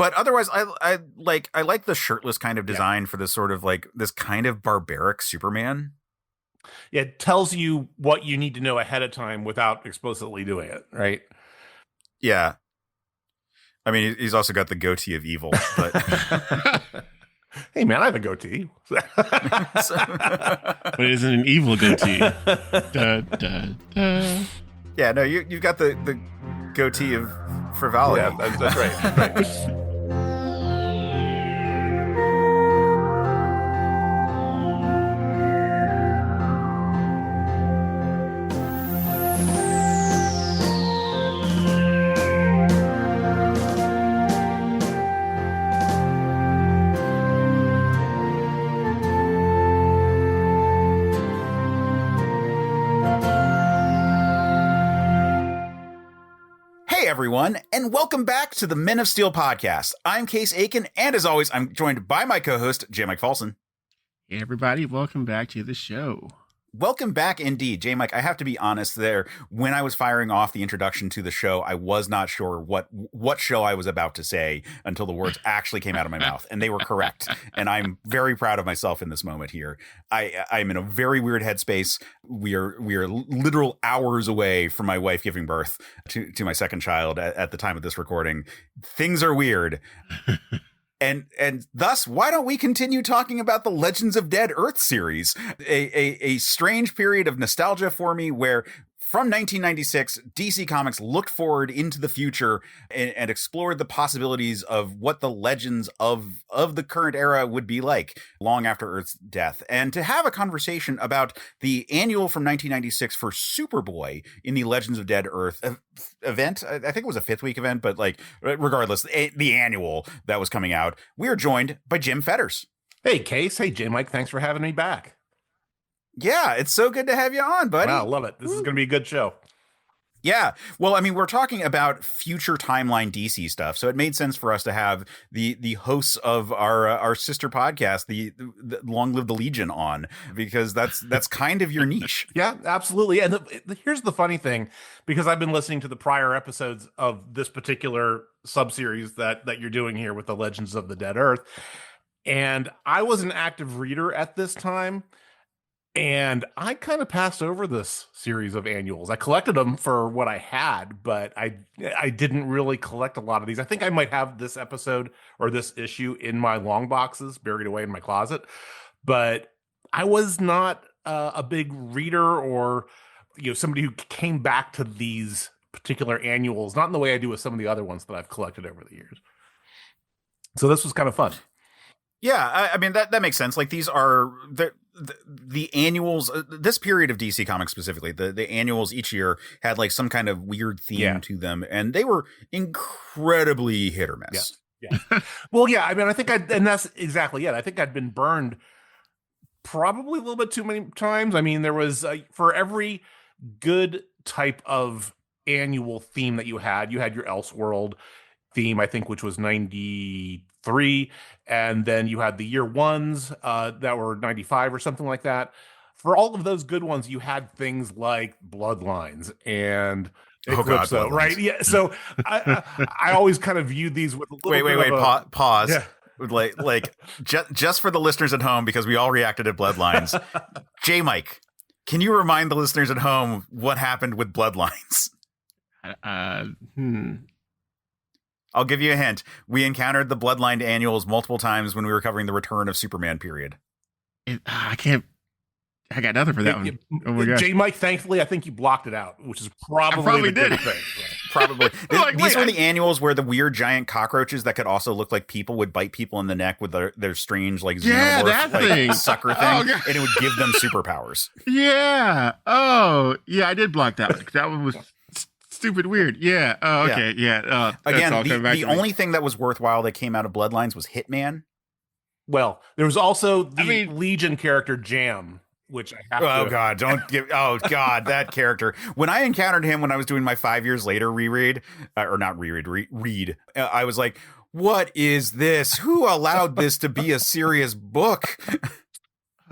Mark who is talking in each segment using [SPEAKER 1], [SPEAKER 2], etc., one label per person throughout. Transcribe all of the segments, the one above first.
[SPEAKER 1] But otherwise, I like the shirtless kind of design for this sort of like this kind of barbaric Superman.
[SPEAKER 2] Yeah, it tells you what you need to know ahead of time without explicitly doing it, right?
[SPEAKER 1] Yeah. I mean, he's also got the goatee of evil, but
[SPEAKER 2] hey man, I have a goatee.
[SPEAKER 3] But it isn't an evil goatee. Da, da, da.
[SPEAKER 1] Yeah, no, you've got the goatee of frivolity.
[SPEAKER 2] Yeah, that's right. Right.
[SPEAKER 1] Everyone, and welcome back to the Men of Steel podcast. I'm Case Aiken, and as always, I'm joined by my co-host, Jmike Folson.
[SPEAKER 3] Hey everybody, welcome back to the show.
[SPEAKER 1] Welcome back indeed. Jmike, I have to be honest there. When I was firing off the introduction to the show, I was not sure what show I was about to say until the words actually came out of my mouth, and they were correct. And I'm very proud of myself in this moment here. I'm in a very weird headspace. We are literal hours away from my wife giving birth to my second child at the time of this recording. Things are weird. And thus, why don't we continue talking about the Legends of Dead Earth series? A strange period of nostalgia for me where from 1996, DC Comics looked forward into the future and explored the possibilities of what the legends of the current era would be like long after Earth's death. And to have a conversation about the annual from 1996 for Superboy in the Legends of Dead Earth event, I think it was a 5th week event, but like regardless, the annual that was coming out, we are joined by Jim Fetters.
[SPEAKER 2] Hey, Case. Hey, Jmike. Thanks for having me back.
[SPEAKER 1] Yeah, it's so good to have you on, buddy.
[SPEAKER 2] Wow, love it. This is going to be a good show.
[SPEAKER 1] Yeah. Well, I mean, we're talking about future timeline DC stuff, so it made sense for us to have the hosts of our sister podcast, the Long Live the Legion, on, because that's kind of your niche.
[SPEAKER 2] Yeah, absolutely. And here's the funny thing, because I've been listening to the prior episodes of this particular subseries that you're doing here with the Legends of the Dead Earth, and I was an active reader at this time. And I kind of passed over this series of annuals. I collected them for what I had, but I didn't really collect a lot of these. I think I might have this episode or this issue in my long boxes buried away in my closet, but I was not a big reader or somebody who came back to these particular annuals, not in the way I do with some of the other ones that I've collected over the years. So this was kind of fun.
[SPEAKER 1] Yeah, I mean, that makes sense. Like, these are the annuals, this period of DC Comics specifically, the annuals each year had like some kind of weird theme to them, and they were incredibly hit or miss.
[SPEAKER 2] Yeah. Well, yeah, I mean, I think and that's exactly it. I think I'd been burned probably a little bit too many times. I mean, there was for every good type of annual theme that you had your Elseworld theme, I think, which was 93, and then you had the year ones that were 95 or something like that. For all of those good ones, you had things like Bloodlines and Eclipso, right? Yeah. So I always kind of viewed these with a little
[SPEAKER 1] pause. Yeah. Like just for the listeners at home, because we all reacted to Bloodlines. Jmike, can you remind the listeners at home what happened with Bloodlines? I'll give you a hint. We encountered the Bloodline annuals multiple times when we were covering the Return of Superman period.
[SPEAKER 3] I got nothing for that one. Oh my gosh.
[SPEAKER 2] Jmike, thankfully, I think you blocked it out, which is probably
[SPEAKER 3] did.
[SPEAKER 2] Thing.
[SPEAKER 1] Probably. These were the annuals where the weird giant cockroaches that could also look like people would bite people in the neck with their strange like xenomorph sucker thing, and it would give them superpowers.
[SPEAKER 3] Yeah. Oh, yeah. I did block that one. That one was stupid weird. Yeah. Oh, okay. Yeah.
[SPEAKER 1] Again, the only thing that was worthwhile that came out of Bloodlines was Hitman.
[SPEAKER 2] Well, there was also the Legion character Jam, which I have
[SPEAKER 1] to... that character. When I encountered him when I was doing my 5 years later read, I was like, what is this? Who allowed this to be a serious book?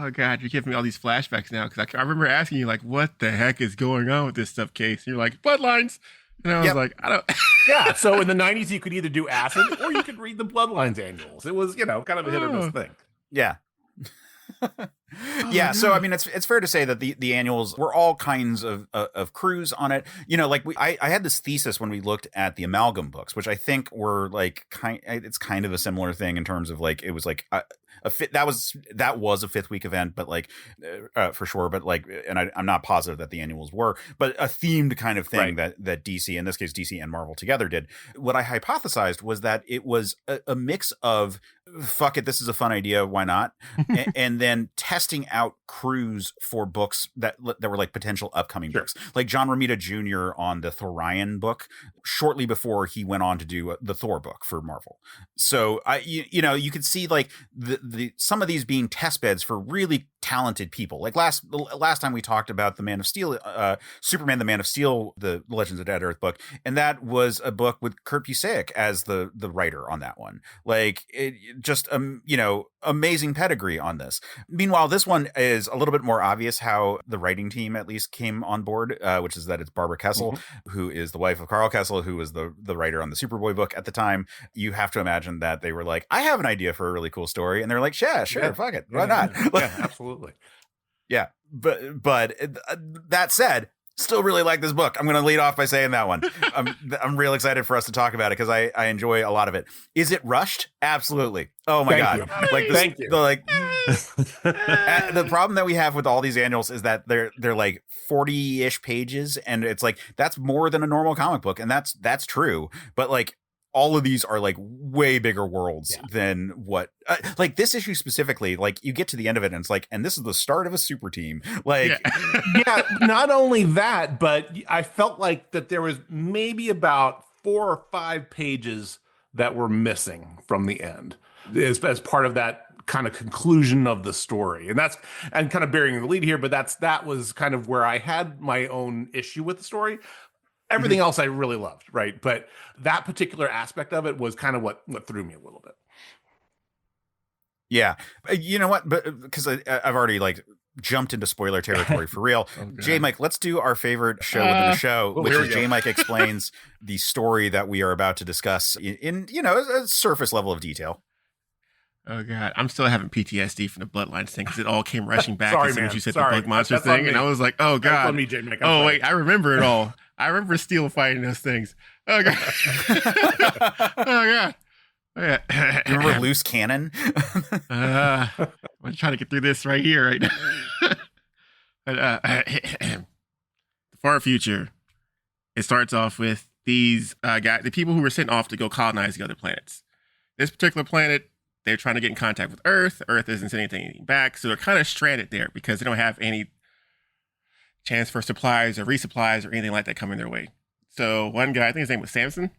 [SPEAKER 3] Oh, God, you're giving me all these flashbacks now, because I remember asking you, like, what the heck is going on with this stuff, Case? And you're like, Bloodlines. And I was like, I don't.
[SPEAKER 2] Yeah. So in the 90s, you could either do acid or you could read the Bloodlines annuals. It was, kind of a hit or miss thing.
[SPEAKER 1] Yeah. Yeah, so I mean, it's fair to say that the annuals were all kinds of crews on it. Like I had this thesis when we looked at the amalgam books, which I think were like it's kind of a similar thing in terms of like it was like that was a fifth week event, but like for sure, but like, and I'm not positive that the annuals were, but a themed kind of thing that DC, in this case DC and Marvel together, did. What I hypothesized was that it was a mix of fuck it, this is a fun idea, why not, and then testing out crews for books that were like potential upcoming books, like John Romita Jr. on the Thorian book shortly before he went on to do the Thor book for Marvel. So you could see like the some of these being test beds for really talented people. Like last time we talked about the Man of Steel, Superman, the Man of Steel, the Legends of Dead Earth book, and that was a book with Kurt Busiek as the writer on that one. Like just amazing pedigree on this. Meanwhile, this one is a little bit more obvious how the writing team at least came on board, which is that it's Barbara Kessel, who is the wife of Carl Kessel, who was the writer on the Superboy book at the time. You have to imagine that they were like, I have an idea for a really cool story, and they're like, sure, fuck it, why not?
[SPEAKER 2] Yeah, absolutely.
[SPEAKER 1] Yeah, but that said, still really like this book. I'm going to lead off by saying that one. I'm real excited for us to talk about it because I enjoy a lot of it. Is it rushed? Absolutely. Oh my God.
[SPEAKER 2] You.
[SPEAKER 1] Like
[SPEAKER 2] Thank you.
[SPEAKER 1] The problem that we have with all these annuals is that they're like 40-ish pages, and it's like that's more than a normal comic book, and that's true. But like all of these are like way bigger worlds than what like this issue specifically. Like you get to the end of it and it's like, and this is the start of a super team. Like
[SPEAKER 2] not only that, but I felt like that there was maybe about 4 or 5 pages that were missing from the end as part of that kind of conclusion of the story. And kind of bearing the lead here, but that was kind of where I had my own issue with the story. Everything else I really loved, right? But that particular aspect of it was kind of what threw me a little bit.
[SPEAKER 1] Yeah. You know what? But because I've already like jumped into spoiler territory for real. Jmike, let's do our favorite show within the show, which is Jmike explains the story that we are about to discuss in a surface level of detail.
[SPEAKER 3] Oh God, I'm still having PTSD from the Bloodlines thing because it all came rushing back as soon as you said the bug monster thing, and I was like, "Oh God!"
[SPEAKER 2] That's on me, Jmike.
[SPEAKER 3] Wait, I remember it all. I remember Steel fighting those things. Oh God! Oh God! Oh, yeah.
[SPEAKER 1] You remember Loose Cannon?
[SPEAKER 3] I'm trying to get through this right here, right now. But the far future, it starts off with these guys, the people who were sent off to go colonize the other planets. This particular planet, they're trying to get in contact with Earth. Earth isn't sending anything back, so they're kind of stranded there because they don't have any chance for supplies or resupplies or anything like that coming their way. So one guy, I think his name was Samson.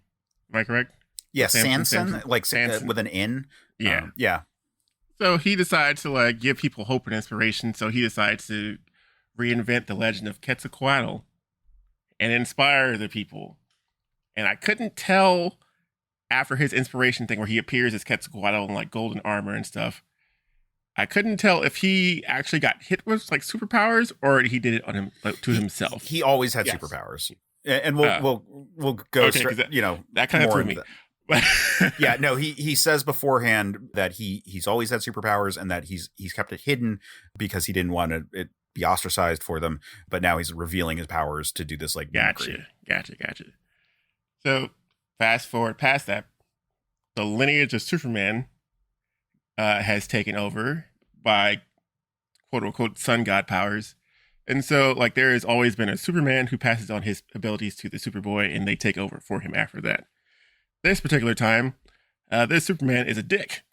[SPEAKER 3] Am I correct?
[SPEAKER 1] Yeah, Samson, like Samson with an N.
[SPEAKER 3] Yeah.
[SPEAKER 1] Yeah.
[SPEAKER 3] So he decides to like give people hope and inspiration. So he decides to reinvent the legend of Quetzalcoatl and inspire the people. And I couldn't tell after his inspiration thing where he appears as Quetzalcoatl in like golden armor and stuff. I couldn't tell if he actually got hit with like superpowers or he did it on him to himself.
[SPEAKER 1] He always had superpowers, and we'll go
[SPEAKER 3] okay,
[SPEAKER 1] straight.
[SPEAKER 3] That kind of threw me.
[SPEAKER 1] Yeah, no, he says beforehand that he's always had superpowers and that he's kept it hidden because he didn't want it be ostracized for them. But now he's revealing his powers to do this like
[SPEAKER 3] Gotcha. So fast forward past that, the lineage of Superman has taken over by quote unquote sun god powers. And so like there has always been a Superman who passes on his abilities to the Superboy and they take over for him after that. This particular time, this Superman is a dick.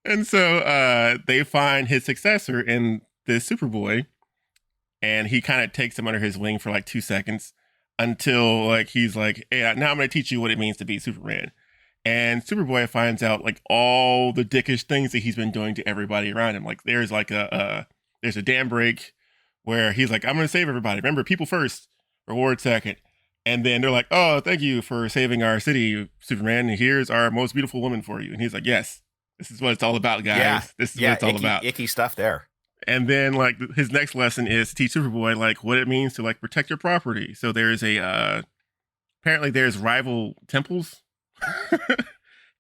[SPEAKER 3] And so they find his successor in this Superboy and he kind of takes him under his wing for like 2 seconds until like he's like, hey, now I'm going to teach you what it means to be Superman. And Superboy finds out like all the dickish things that he's been doing to everybody around him. Like there's like there's a dam break where he's like, I'm going to save everybody. Remember, people first, reward second. And then they're like, oh, thank you for saving our city, Superman. And here's our most beautiful woman for you. And he's like, yes, this is what it's all about, guys.
[SPEAKER 1] Yeah.
[SPEAKER 3] This is what it's all about.
[SPEAKER 1] Icky stuff there.
[SPEAKER 3] And then like his next lesson is to teach Superboy like what it means to like protect your property. So there's a apparently there's rival temples,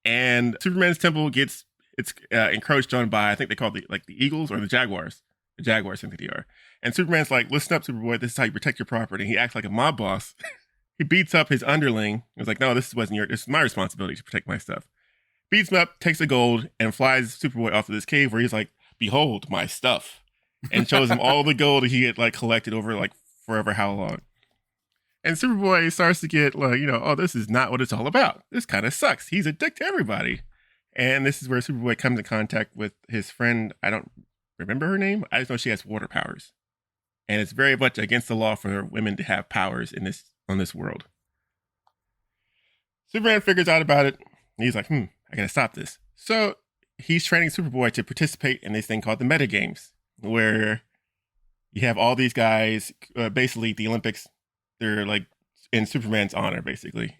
[SPEAKER 3] and Superman's temple gets it's encroached on by I think they call it the Eagles or the Jaguars. The Jaguars think that they are. And Superman's like, listen up, Superboy. This is how you protect your property. He acts like a mob boss. He beats up his underling. He's like, no, this is my responsibility to protect my stuff. Beats him up, takes the gold, and flies Superboy off to this cave where he's like, behold my stuff, and shows him all the gold he had like collected over like forever how long. And Superboy starts to get like, oh, this is not what it's all about. This kind of sucks. He's a dick to everybody. And this is where Superboy comes in contact with his friend. I don't remember her name. I just know she has water powers. And it's very much against the law for women to have powers on this world. Superman figures out about it. And he's like, I gotta stop this. So he's training Superboy to participate in this thing called the metagames, where you have all these guys, basically the Olympics. They're like in Superman's honor, basically.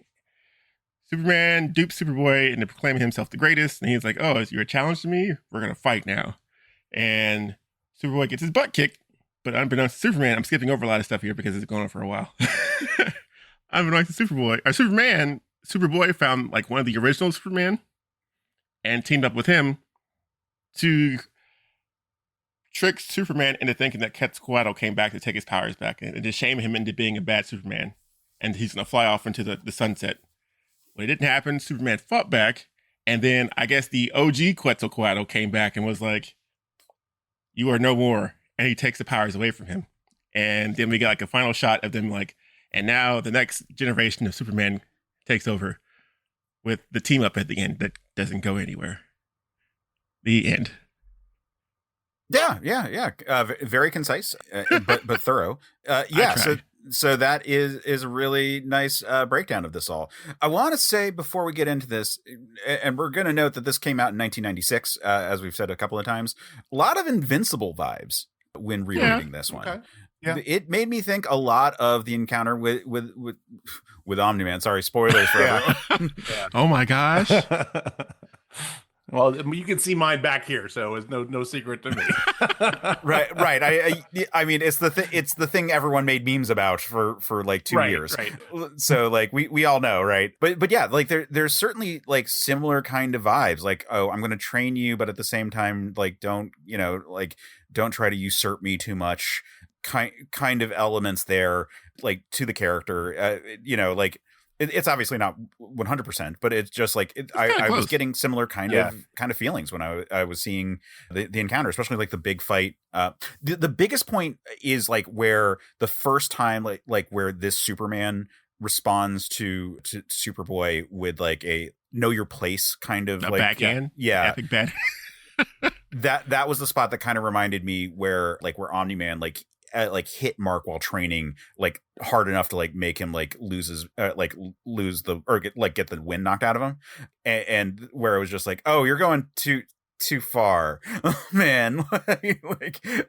[SPEAKER 3] Superman dupes Superboy into proclaiming himself the greatest. And he's like, oh, you're a challenge to me? We're going to fight now. And Superboy gets his butt kicked. But unbeknownst to Superman, I'm skipping over a lot of stuff here because it's going on for a while. Unbeknownst to Superboy found like one of the original Superman and teamed up with him to trick Superman into thinking that Quetzalcoatl came back to take his powers back and to shame him into being a bad Superman. And he's going to fly off into the sunset. When it didn't happen, Superman fought back. And then I guess the OG Quetzalcoatl came back and was like, you are no more. And he takes the powers away from him. And then we got like a final shot of them like, and now the next generation of Superman takes over with the team up at the end that doesn't go anywhere. The end.
[SPEAKER 1] Yeah. Very concise, but thorough. So that is a really nice breakdown of this all. I want to say before we get into this, and we're going to note that this came out in 1996, as we've said a couple of times, a lot of Invincible vibes when rereading this one.
[SPEAKER 2] Okay. Yeah.
[SPEAKER 1] It made me think a lot of the encounter with Omni-Man. Sorry, spoilers for everyone.
[SPEAKER 2] Yeah.
[SPEAKER 3] Oh my gosh.
[SPEAKER 2] Well, you can see mine back here, so it's no secret to me.
[SPEAKER 1] Right. I mean, it's the thing everyone made memes about for like 2 years.
[SPEAKER 2] Right.
[SPEAKER 1] So like we all know, right? But yeah, like there's certainly like similar kind of vibes. Like, oh, I'm going to train you, but at the same time, like don't try to usurp me too much. Kind of elements there, like to the character. Like. It's obviously not 100%, but it's just like I was getting similar kind of feelings when I was seeing the encounter, especially like the big fight. The biggest point is like where the first time like where this Superman responds to Superboy with like a know your place kind of like
[SPEAKER 3] backhand, epic bad.
[SPEAKER 1] that was the spot that kind of reminded me where Omni-Man like hit Mark while training like hard enough to like make him like lose get the wind knocked out of him, and where it was just like, oh, you're going too far, oh, man.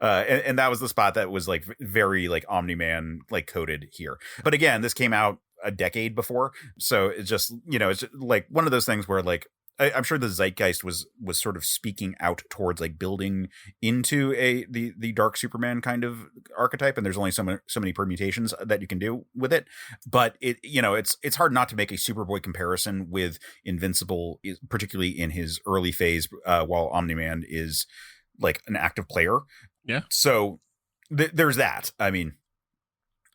[SPEAKER 1] And that was the spot that was like very like Omni-Man like coded here. But again, this came out a decade before, so it's just it's just like one of those things where like I'm sure the zeitgeist was sort of speaking out towards like building into the dark Superman kind of archetype, and there's only so many permutations that you can do with it. But it's hard not to make a Superboy comparison with Invincible, particularly in his early phase, while Omni-Man is like an active player.
[SPEAKER 3] Yeah.
[SPEAKER 1] So there's that. I mean,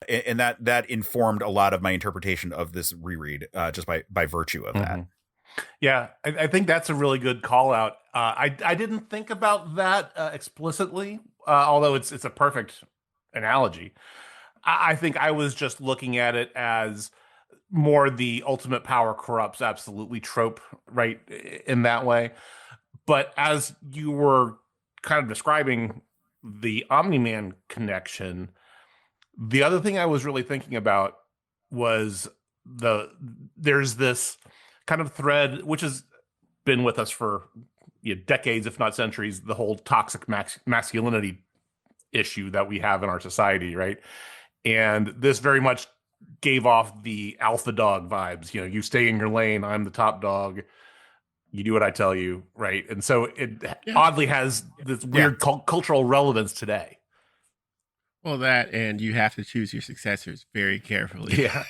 [SPEAKER 1] and that informed a lot of my interpretation of this reread, just by virtue of that.
[SPEAKER 2] Yeah, I think that's a really good call out. I didn't think about that explicitly, although it's a perfect analogy. I think I was just looking at it as more the ultimate power corrupts absolutely trope, right, in that way. But as you were kind of describing the Omni-Man connection, the other thing I was really thinking about was there's this kind of thread which has been with us for decades, if not centuries, the whole toxic masculinity issue that we have in our society, right? And this very much gave off the alpha dog vibes. You stay in your lane, I'm the top dog. you do what I tell you, right? And so it oddly has this weird cultural relevance today.
[SPEAKER 3] Well, that, and you have to choose your successors very carefully.
[SPEAKER 2] Yeah.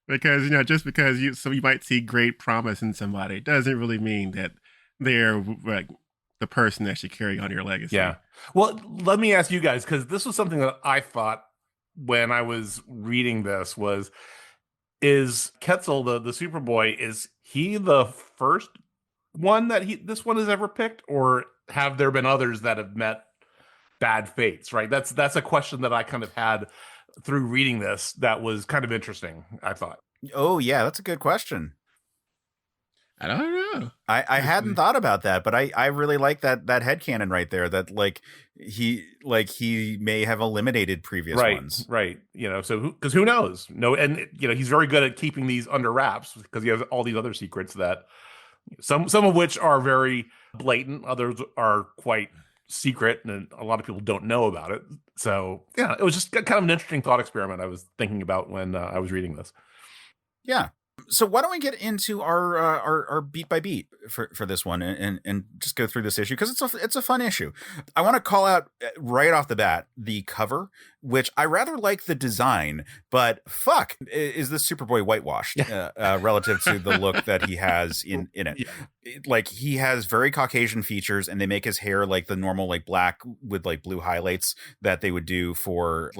[SPEAKER 3] Because, just because you might see great promise in somebody doesn't really mean that they're like the person that should carry on your legacy.
[SPEAKER 2] Yeah. Well, let me ask you guys, because this was something that I thought when I was reading this is Quetzal, the Superboy, is he the first one that this one has ever picked, or have there been others that have met bad fates, right? That's a question that I kind of had through reading this that was kind of interesting, I thought.
[SPEAKER 1] Oh, yeah, that's a good question.
[SPEAKER 3] I don't know.
[SPEAKER 1] I hadn't thought about that, but I really like that headcanon right there, that he may have eliminated previous ones.
[SPEAKER 2] Right. So because who knows? No, and he's very good at keeping these under wraps because he has all these other secrets that some of which are very blatant, others are quite secret, and a lot of people don't know about it. So yeah, it was just kind of an interesting thought experiment I was thinking about when I was reading this.
[SPEAKER 1] Yeah. So why don't we get into our beat by beat for this one and just go through this issue, because it's a fun issue. I want to call out right off the bat the cover, which I rather like the design, but fuck, is this Superboy whitewashed relative to the look that he has in it? Yeah. Like, he has very Caucasian features, and they make his hair like the normal like black with like blue highlights that they would do for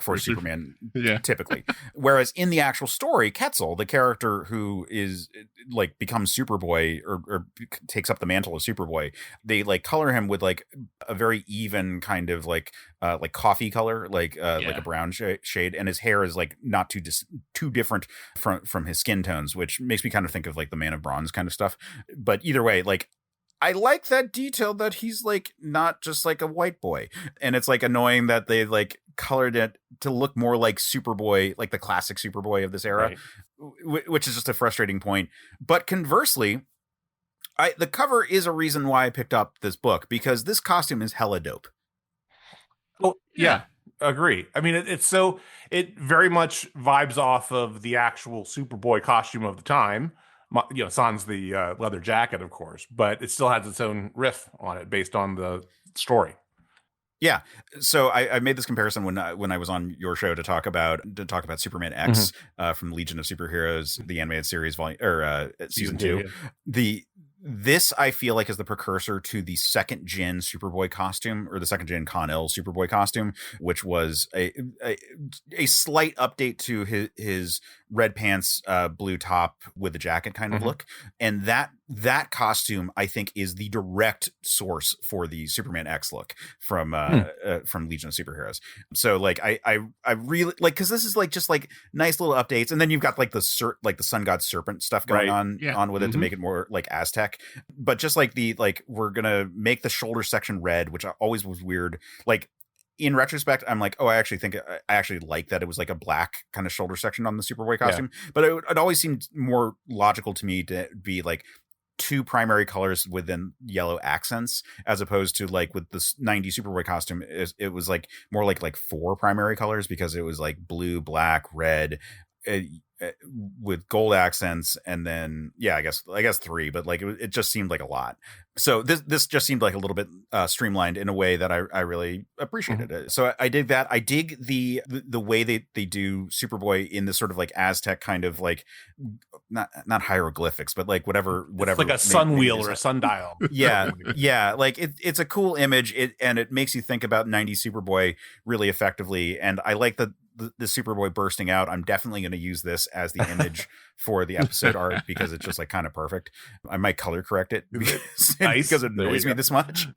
[SPEAKER 1] for Superman typically. Whereas in the actual story, Quetzal, the character who is like becomes Superboy or takes up the mantle of Superboy, they like color him with like a very even kind of like coffee color, like a brown shade, and his hair is like not too different from his skin tones, which makes me kind of think of like the Man of Bronze kind of stuff. But either way, like, I like that detail that he's like not just like a white boy, and it's like annoying that they like colored it to look more like Superboy, like the classic Superboy of this era, which is just a frustrating point. But conversely, the cover is a reason why I picked up this book, because this costume is hella dope.
[SPEAKER 2] Oh yeah, agree. I mean, it very much vibes off of the actual Superboy costume of the time. Sans the leather jacket, of course, but it still has its own riff on it based on the story.
[SPEAKER 1] Yeah, so I made this comparison when I was on your show to talk about Superman X from Legion of Superheroes, the animated series season 2. Yeah. This I feel like is the precursor to the second gen Superboy costume, or the second gen Con-El Superboy costume, which was a slight update to his red pants, blue top with a jacket kind of look. And that costume, I think, is the direct source for the Superman X look from Legion of Superheroes. So like I really like, because this is like just like nice little updates, and then you've got like the Sun God Serpent stuff going on with it to make it more like Aztec. But just like we're gonna make the shoulder section red, which always was weird. Like, in retrospect, I'm like, oh, I actually like that it was like a black kind of shoulder section on the Superboy costume. But it always seemed more logical to me to be like two primary colors within yellow accents, as opposed to like with the 90s Superboy costume, it was like more like four primary colors, because it was like blue, black, red, with gold accents, and then I guess three, but like it just seemed like a lot. So this just seemed like a little bit streamlined in a way that I really appreciated it. So I dig that. I dig the way they do Superboy in this sort of like Aztec kind of like not hieroglyphics, but like whatever
[SPEAKER 2] it's like a sun wheel or a sundial.
[SPEAKER 1] Yeah, like it's a cool image, and it makes you think about 90s Superboy really effectively. And I like the Superboy bursting out. I'm definitely going to use this as the image for the episode art, because it's just like kind of perfect. I might color correct it because it annoys me this much.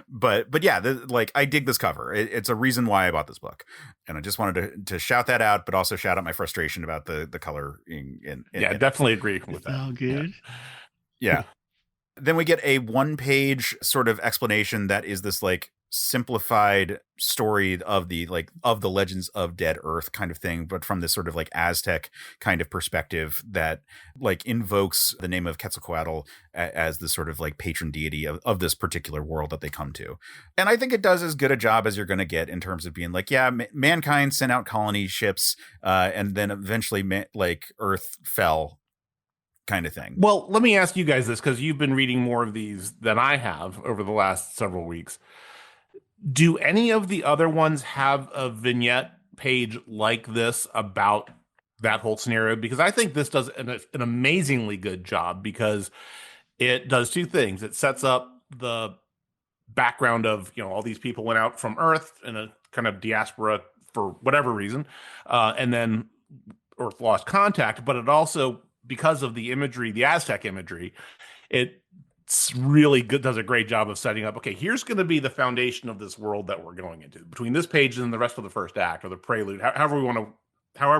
[SPEAKER 1] But yeah, like I dig this cover. It's a reason why I bought this book, and I just wanted to shout that out, but also shout out my frustration about the coloring.
[SPEAKER 2] Definitely agree with that.
[SPEAKER 3] All good.
[SPEAKER 1] Yeah. Then we get a 1-page sort of explanation that is this like simplified story of the legends of Dead Earth kind of thing, but from this sort of like Aztec kind of perspective that like invokes the name of Quetzalcoatl as the sort of like patron deity of this particular world that they come to. And I think it does as good a job as you're going to get in terms of being like, mankind sent out colony ships, and then eventually like Earth fell, kind of thing.
[SPEAKER 2] Well, let me ask you guys this, because you've been reading more of these than I have over the last several weeks. Do any of the other ones have a vignette page like this about that whole scenario? Because I think this does an amazingly good job, because it does two things. It sets up the background of, all these people went out from Earth in a kind of diaspora for whatever reason, and then Earth lost contact. But it also, because of the imagery, the Aztec imagery, it's really good, does a great job of setting up, okay, here's going to be the foundation of this world that we're going into, between this page and the rest of the first act, or the prelude, however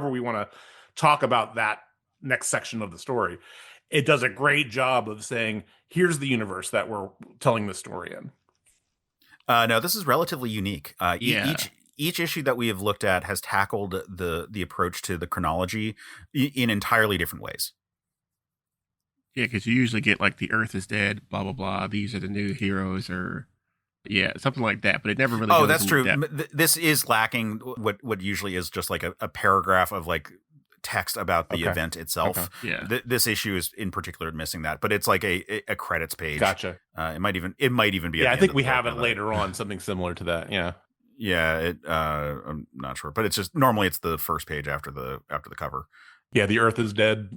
[SPEAKER 2] we want to talk about that next section of the story. It does a great job of saying, here's the universe that we're telling the story in.
[SPEAKER 1] No, this is relatively unique. Each issue that we have looked at has tackled the approach to the chronology in entirely different ways.
[SPEAKER 3] Yeah, because you usually get like the Earth is dead, blah blah blah. These are the new heroes, or something like that. But it never really.
[SPEAKER 1] Oh, that's true. This is lacking what usually is just like a paragraph of like text about the event itself.
[SPEAKER 3] Okay. Yeah,
[SPEAKER 1] this issue is in particular missing that, but it's like a credits page.
[SPEAKER 2] Gotcha.
[SPEAKER 1] It might even be.
[SPEAKER 2] Yeah, I think we have it later on, something similar to that. Yeah.
[SPEAKER 1] Yeah, I'm not sure, but it's just normally it's the first page after the cover.
[SPEAKER 2] Yeah, the Earth is dead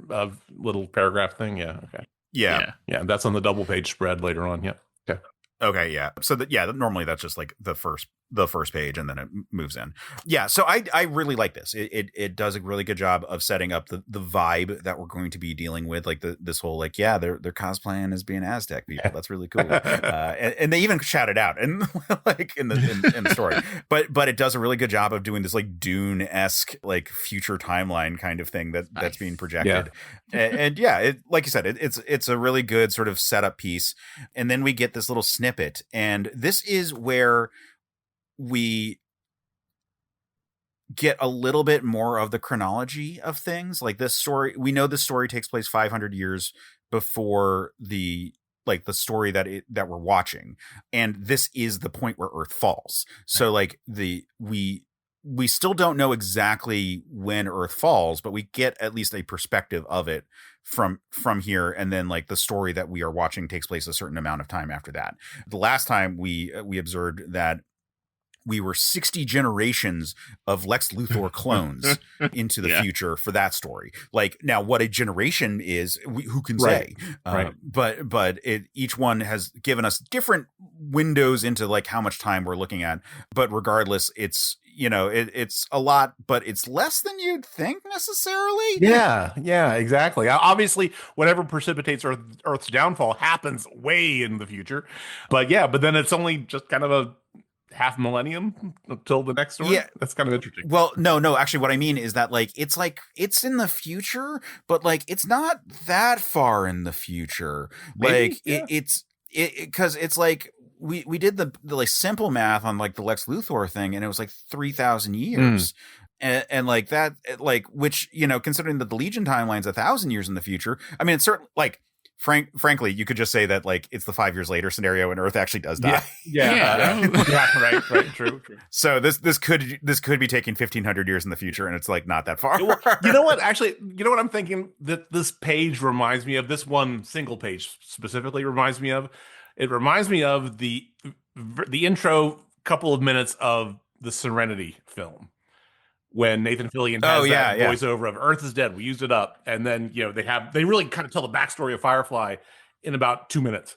[SPEAKER 2] little paragraph thing. Yeah. Okay.
[SPEAKER 1] Yeah.
[SPEAKER 2] That's on the double page spread later on. Yeah. Okay.
[SPEAKER 1] Okay. Yeah. So normally that's just like the first page, and then it moves in. Yeah. So I really like this. It does a really good job of setting up the vibe that we're going to be dealing with. Like this whole like, they're cosplaying as being Aztec people. That's really cool. And they even shout it out and like in the story. But it does a really good job of doing this like Dune-esque like future timeline kind of thing that's being projected. And like you said, it's a really good sort of setup piece. And then we get this little snippet, and this is where we get a little bit more of the chronology of things. Like this story, we know this story takes place 500 years before the story that we're watching, and this is the point where Earth falls. So like we still don't know exactly when Earth falls, but we get at least a perspective of it from here. And then like the story that we are watching takes place a certain amount of time after that. The last time we observed that we were 60 generations of Lex Luthor clones into the future for that story. Like now what a generation is, who can say?
[SPEAKER 2] Right.
[SPEAKER 1] But each one has given us different windows into like how much time we're looking at. But regardless, it's, it's a lot, but it's less than you'd think necessarily.
[SPEAKER 2] Yeah, exactly. Obviously, whatever precipitates Earth's downfall happens way in the future. But then it's only just kind of a half millennium until the next story.
[SPEAKER 1] Yeah,
[SPEAKER 2] that's kind of interesting.
[SPEAKER 1] Well, no, actually what I mean is that like it's in the future, but like it's not that far in the future.
[SPEAKER 2] Maybe?
[SPEAKER 1] Like it's because it's like we did the like simple math on like the Lex Luthor thing, and it was like 3,000 years. And like that, like, which, considering that the Legion timeline's 1,000 years in the future, I mean, it's certainly like, frankly, you could just say that like it's the 5 years later scenario and Earth actually does die.
[SPEAKER 2] Yeah, right. True.
[SPEAKER 1] So this could be taking 1,500 years in the future, and it's like not that far.
[SPEAKER 2] Well, you know what? Actually, I'm thinking that this page reminds me of, this one single page specifically reminds me of. It reminds me of the intro couple of minutes of the Serenity film, when Nathan Fillion has that voiceover of Earth is dead, we used it up. And then, they really kind of tell the backstory of Firefly in about 2 minutes.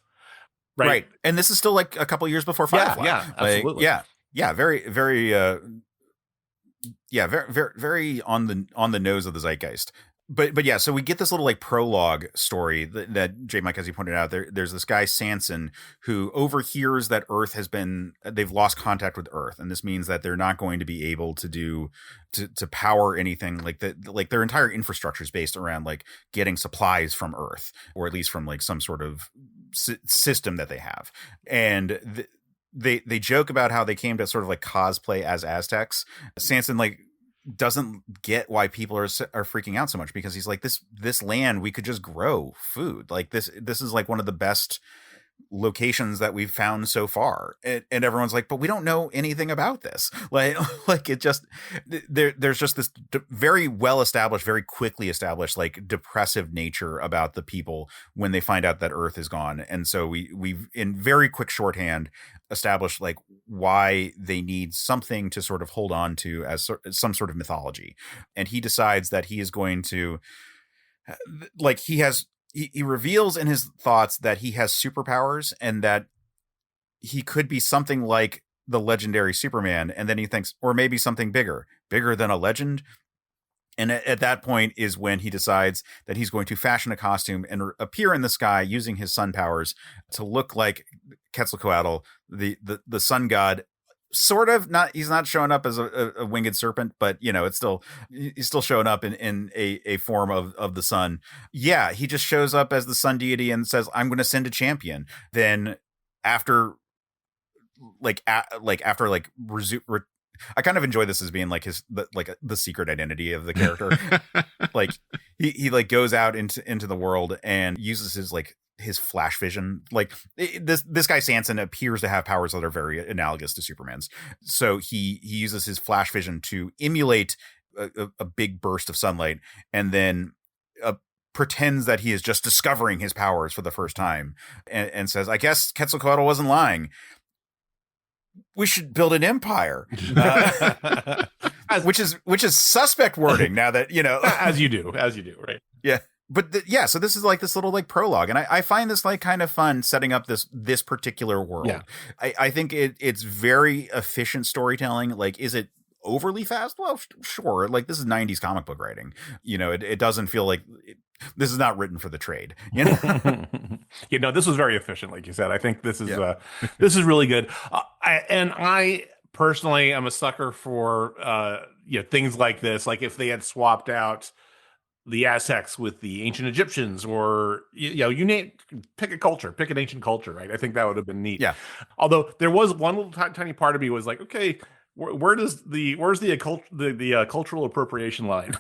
[SPEAKER 2] Right.
[SPEAKER 1] And this is still like a couple years before Firefly.
[SPEAKER 2] Yeah, absolutely.
[SPEAKER 1] Yeah. Very, very, very on the nose of the zeitgeist. But yeah, so we get this little like prologue story that Jmike, as you pointed out, there's this guy Sanson who overhears that they've lost contact with Earth, and this means that they're not going to be able to power anything like that. Like their entire infrastructure is based around like getting supplies from Earth, or at least from like some sort of system that they have, and they joke about how they came to sort of like cosplay as Aztecs. Sanson like doesn't get why people are freaking out so much, because he's like, this land, we could just grow food. Like this is like one of the best locations that we've found so far. And everyone's like, but we don't know anything about this. Like it just, there's just this very well established, very quickly established, like depressive nature about the people when they find out that Earth is gone. And so we've in very quick shorthand established like why they need something to sort of hold on to as some sort of mythology. And he decides that he is going to, like, he reveals in his thoughts that he has superpowers and that he could be something like the legendary Superman. And then he thinks, or maybe something bigger than a legend. And at that point is when he decides that he's going to fashion a costume and appear in the sky using his sun powers to look like Quetzalcoatl, the sun god. Sort of not, he's not showing up as a winged serpent, but you know, he's still showing up in a form of the sun. Yeah. He just shows up as the sun deity and says, I'm going to send a champion. Then after I kind of enjoy this as being like the secret identity of the character. Like he like goes out into the world and uses his flash vision. Like this guy Sanson appears to have powers that are very analogous to Superman's. So he uses his flash vision to emulate a big burst of sunlight, and then pretends that he is just discovering his powers for the first time, and says, I guess Quetzalcoatl wasn't lying. We should build an empire, which is suspect wording now that, you know,
[SPEAKER 2] as you do, right?
[SPEAKER 1] Yeah. But so this is like this little like prologue, and I find this like kind of fun setting up this particular world.
[SPEAKER 2] Yeah.
[SPEAKER 1] I think it's very efficient storytelling. Like, is it overly fast? Well, sure. Like, this is 90s comic book writing. You know, it doesn't feel like this is not written for the trade. You know,
[SPEAKER 2] you know, this was very efficient, like you said. I think this is this is really good. I personally am a sucker for things like this. Like if they had swapped out the Aztecs with the ancient Egyptians, or you name, pick an ancient culture, right? I think that would have been neat.
[SPEAKER 1] Yeah.
[SPEAKER 2] Although there was one little tiny part of me was like, okay, where's the cultural appropriation line?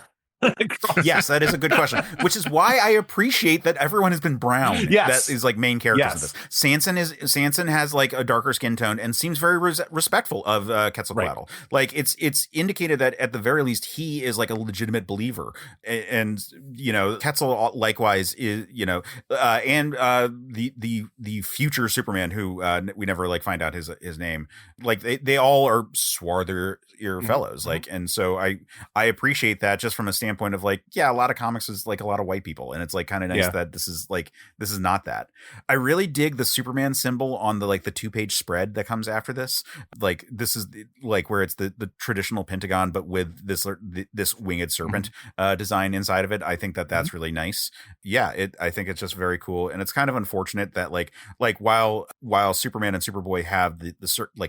[SPEAKER 1] Yes, that is a good question, which is why I appreciate that everyone has been brown.
[SPEAKER 2] Yes.
[SPEAKER 1] That is like main characters in this. Sanson has like a darker skin tone and seems very respectful of Quetzalcoatl. Right. Like it's indicated that at the very least he is like a legitimate believer, and you know, Quetzal likewise is, you know, and the future Superman who we never like find out his name. Like they all are swarthier fellows. Like, and so I appreciate that just from a standpoint of like, yeah, a lot of comics is like a lot of white people, and it's like kind of nice that this is not that. I really dig the Superman symbol on the 2-page spread that comes after this. Like, this is like where it's the traditional pentagon, but with this winged serpent design inside of it. I think that's really nice. Yeah, I think it's just very cool, and it's kind of unfortunate that like while Superman and Superboy have the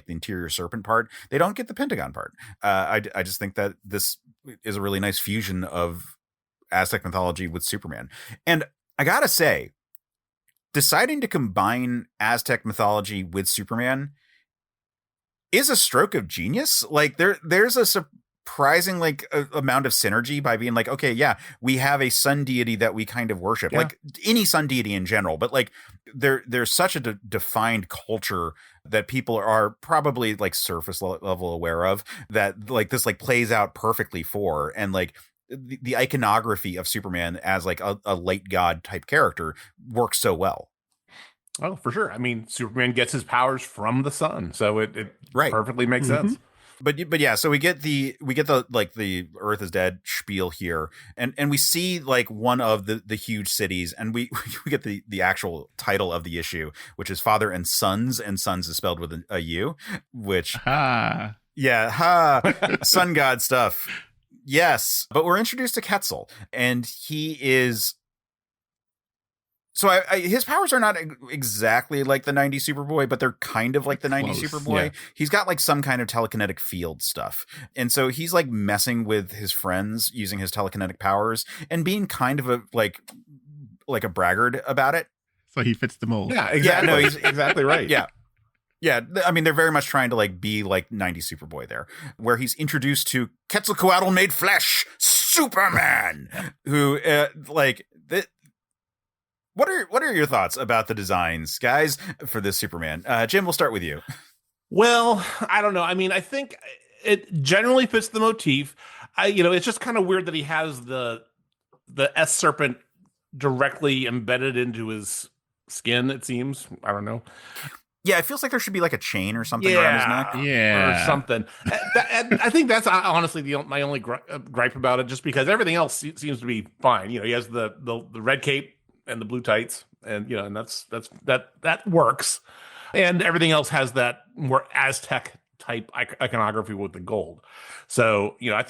[SPEAKER 1] interior serpent part, they don't get the pentagon part. I just think that this is a really nice fusion of Aztec mythology with Superman. And I gotta say, deciding to combine Aztec mythology with Superman is a stroke of genius. Like there's a surprising amount of synergy by being like, okay, yeah, we have a sun deity that we kind of worship, like any sun deity in general, but like there's such a defined culture that people are probably like surface level aware of, that like this like plays out perfectly for, and like the iconography of Superman as like a light god type character works so well.
[SPEAKER 2] Oh, for sure. I mean, Superman gets his powers from the sun, so it perfectly makes sense.
[SPEAKER 1] But yeah, so we get the like the Earth is dead spiel here, and we see like one of the huge cities, and we get the actual title of the issue, which is Father and Sons is spelled with a U, which sun god stuff. Yes, but we're introduced to Quetzal, and he is. So his powers are not exactly like the 90s Superboy, but they're kind of like the 90s Superboy. Yeah. He's got like some kind of telekinetic field stuff. And so he's like messing with his friends using his telekinetic powers and being kind of a braggart about it.
[SPEAKER 3] So he fits the mold.
[SPEAKER 2] Yeah, exactly. Yeah, no, he's exactly right.
[SPEAKER 1] Yeah. Yeah, I mean, they're very much trying to like be like 90s Superboy there, where he's introduced to Quetzalcoatl made flesh, Superman, who What are your thoughts about the designs, guys, for this Superman? Jim, we'll start with you.
[SPEAKER 2] Well, I don't know. I mean, I think it generally fits the motif. It's just kind of weird that he has the S serpent directly embedded into his skin, it seems. I don't know.
[SPEAKER 1] Yeah, it feels like there should be like a chain or something around his neck.
[SPEAKER 2] Yeah. Or something. And I think that's honestly my only gripe about it, just because everything else seems to be fine. He has the red cape and the blue tights, and and that works. And everything else has that more Aztec type iconography with the gold. So, I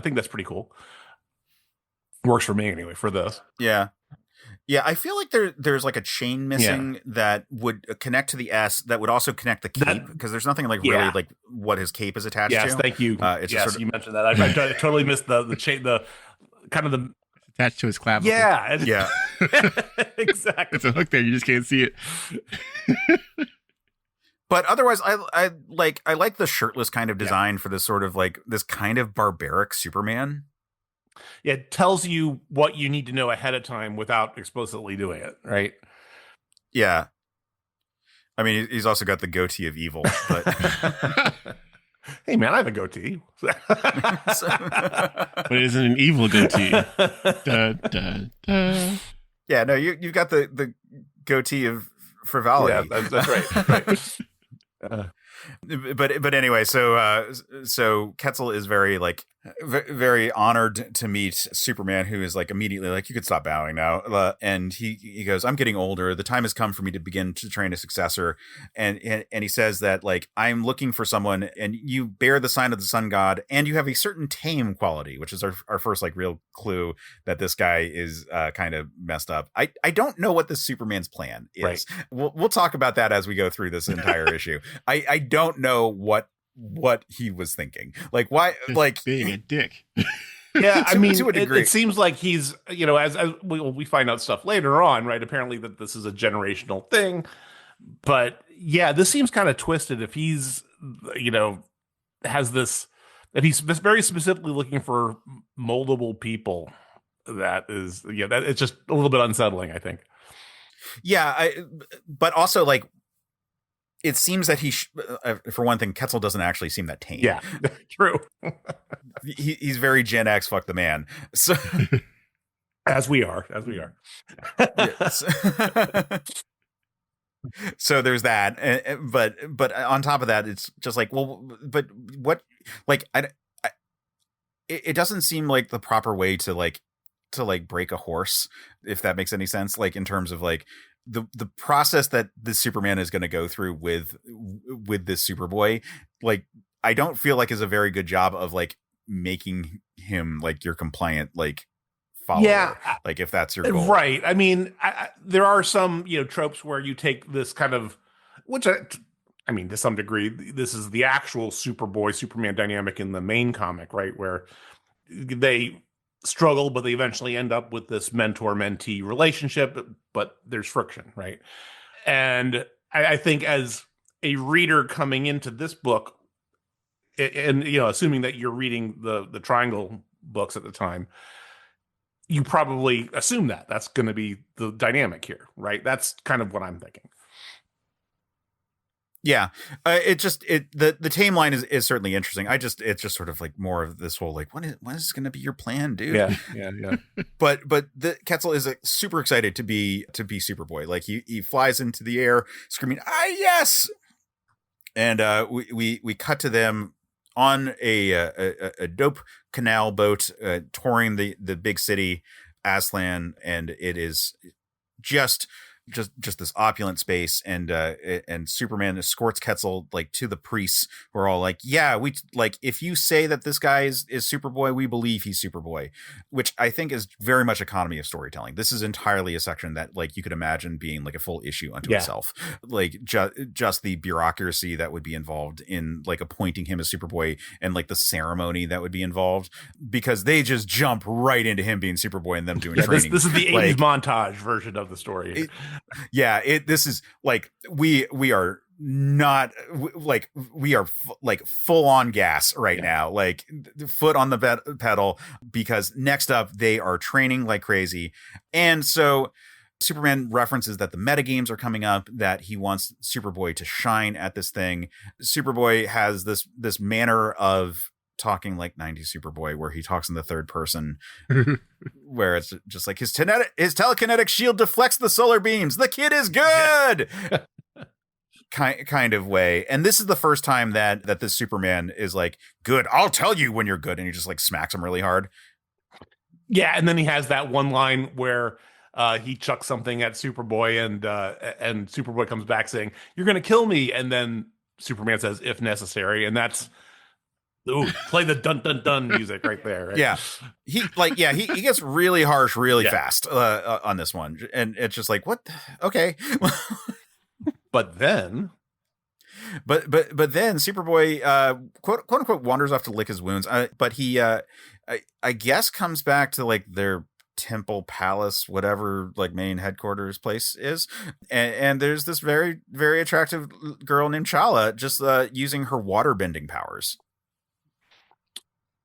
[SPEAKER 2] think that's pretty cool. Works for me anyway for this.
[SPEAKER 1] Yeah. Yeah, I feel like there's like a chain missing that would connect to the S, that would also connect the cape, because there's nothing like really like what his cape is attached to.
[SPEAKER 2] Yes, thank you. You mentioned that. I totally missed the chain, the kind of the
[SPEAKER 3] attached to his clavicle.
[SPEAKER 2] Yeah.
[SPEAKER 1] Yeah.
[SPEAKER 2] Exactly.
[SPEAKER 3] It's a hook there. You just can't see it.
[SPEAKER 1] But otherwise, I like the shirtless kind of design for this sort of like this kind of barbaric Superman.
[SPEAKER 2] It tells you what you need to know ahead of time without explicitly doing it, right?
[SPEAKER 1] Yeah. I mean, he's also got the goatee of evil. But
[SPEAKER 2] hey, man, I have a goatee.
[SPEAKER 3] But it isn't an evil goatee. Da, da, da.
[SPEAKER 1] Yeah, no, you've got the goatee of frivolity.
[SPEAKER 2] Yeah, that's right.
[SPEAKER 1] But anyway, so Quetzal is very very honored to meet Superman, who is like immediately like, you could stop bowing now, and he goes, I'm getting older, the time has come for me to begin to train a successor, and he says that like, I'm looking for someone, and you bear the sign of the sun god, and you have a certain tame quality, which is our first like real clue that this guy is kind of messed up. I don't know what this Superman's plan is.
[SPEAKER 2] Right.
[SPEAKER 1] We'll talk about that as we go through this entire issue. I don't know what he was thinking. Like, why?
[SPEAKER 3] Just
[SPEAKER 1] like
[SPEAKER 3] being a dick.
[SPEAKER 2] Yeah, I mean,
[SPEAKER 1] to a degree.
[SPEAKER 2] It seems like he's, as we find out stuff later on, right? Apparently that this is a generational thing. But yeah, this seems kind of twisted if he's, has this, that he's very specifically looking for moldable people. That is, that it's just a little bit unsettling, I think.
[SPEAKER 1] Yeah, but also like, it seems that for one thing, Quetzal doesn't actually seem that tame.
[SPEAKER 2] Yeah, true.
[SPEAKER 1] He's very Gen X, fuck the man. So
[SPEAKER 2] as we are.
[SPEAKER 1] Yes. So there's that, but on top of that, it's just like, well, but what? Like, it doesn't seem like the proper way to break a horse, if that makes any sense. Like, in terms of like the process that this Superman is going to go through with this Superboy, like, I don't feel like is a very good job of like making him like your compliant like follower. Yeah, like if that's your goal,
[SPEAKER 2] right? I mean, there are some tropes where you take this kind of, which I mean, to some degree, this is the actual Superboy Superman dynamic in the main comic, right? Where they struggle, but they eventually end up with this mentor-mentee relationship, but there's friction, right? And I think as a reader coming into this book, and assuming that you're reading the Triangle books at the time, you probably assume that that's going to be the dynamic here, right? That's kind of what I'm thinking.
[SPEAKER 1] Yeah, the tame line is certainly interesting. It's just sort of like more of this whole like, when is going to be your plan, dude?
[SPEAKER 2] Yeah.
[SPEAKER 1] but the Quetzal is super excited to be Superboy. Like he flies into the air screaming, yes! And we cut to them on a dope canal boat touring the big city Aslan, and it is just this opulent space, and Superman escorts Quetzal like to the priests, who are all like, yeah, we like, if you say that this guy is Superboy, we believe he's Superboy, which I think is very much economy of storytelling. This is entirely a section that like you could imagine being like a full issue unto itself, like just the bureaucracy that would be involved in like appointing him as Superboy, and like the ceremony that would be involved, because they just jump right into him being Superboy and them doing training.
[SPEAKER 2] This is the 80s montage version of the story.
[SPEAKER 1] This is like, we are not like, we are like full on gas right now, like foot on the pedal, because next up they are training like crazy. And so Superman references that the metagames are coming up, that he wants Superboy to shine at this thing. Superboy has this manner of talking like 90s Superboy, where he talks in the third person, where it's just like his telekinetic shield deflects the solar beams. The kid is good. Kind of way. And this is the first time that this Superman is like, good, I'll tell you when you're good. And he just like smacks him really hard.
[SPEAKER 2] Yeah. And then he has that one line where he chucks something at Superboy, and Superboy comes back saying, "You're going to kill me." And then Superman says, "If necessary." And that's, ooh, play the dun dun dun music right there. Right?
[SPEAKER 1] Yeah. He gets really harsh really fast on this one. And it's just like, what? Okay.
[SPEAKER 2] But then
[SPEAKER 1] Superboy quote unquote wanders off to lick his wounds. But he I guess comes back to like their temple palace, whatever like main headquarters place is, and there's this very, very attractive girl named Chala just using her water bending powers.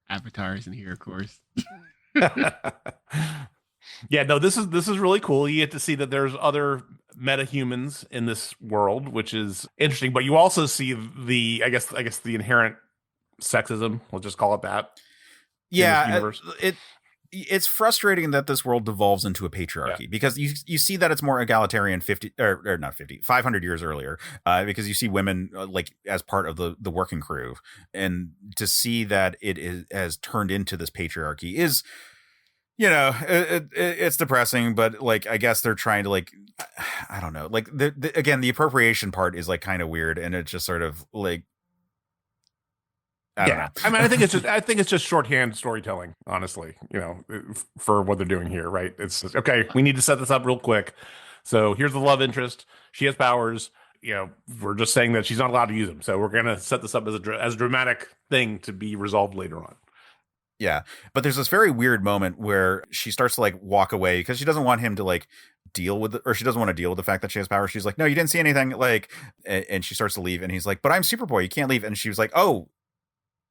[SPEAKER 3] Avatars in here, of course.
[SPEAKER 2] Yeah, no, this is really cool. You get to see that there's other meta-humans in this world, which is interesting. But you also see the, I guess the inherent sexism, we'll just call it that.
[SPEAKER 1] Yeah, it's frustrating that this world devolves into a patriarchy, because you see that it's more egalitarian 500 years earlier, because you see women like as part of the working crew, and to see that has turned into this patriarchy is, you know, it's depressing. But like, I guess they're trying to like, I don't know, like again, the appropriation part is like kind of weird, and it's just sort of like, I don't know.
[SPEAKER 2] I mean, I think it's just shorthand storytelling, honestly, you know, for what they're doing here, right? It's just, okay, we need to set this up real quick. So here's the love interest. She has powers. You know, we're just saying that she's not allowed to use them. So we're going to set this up as a dramatic thing to be resolved later on.
[SPEAKER 1] Yeah. But there's this very weird moment where she starts to like walk away because she doesn't want him to like deal with it, or she doesn't want to deal with the fact that she has power. She's like, no, you didn't see anything. Like, and she starts to leave, and he's like, but I'm Superboy, you can't leave. And she was like, oh,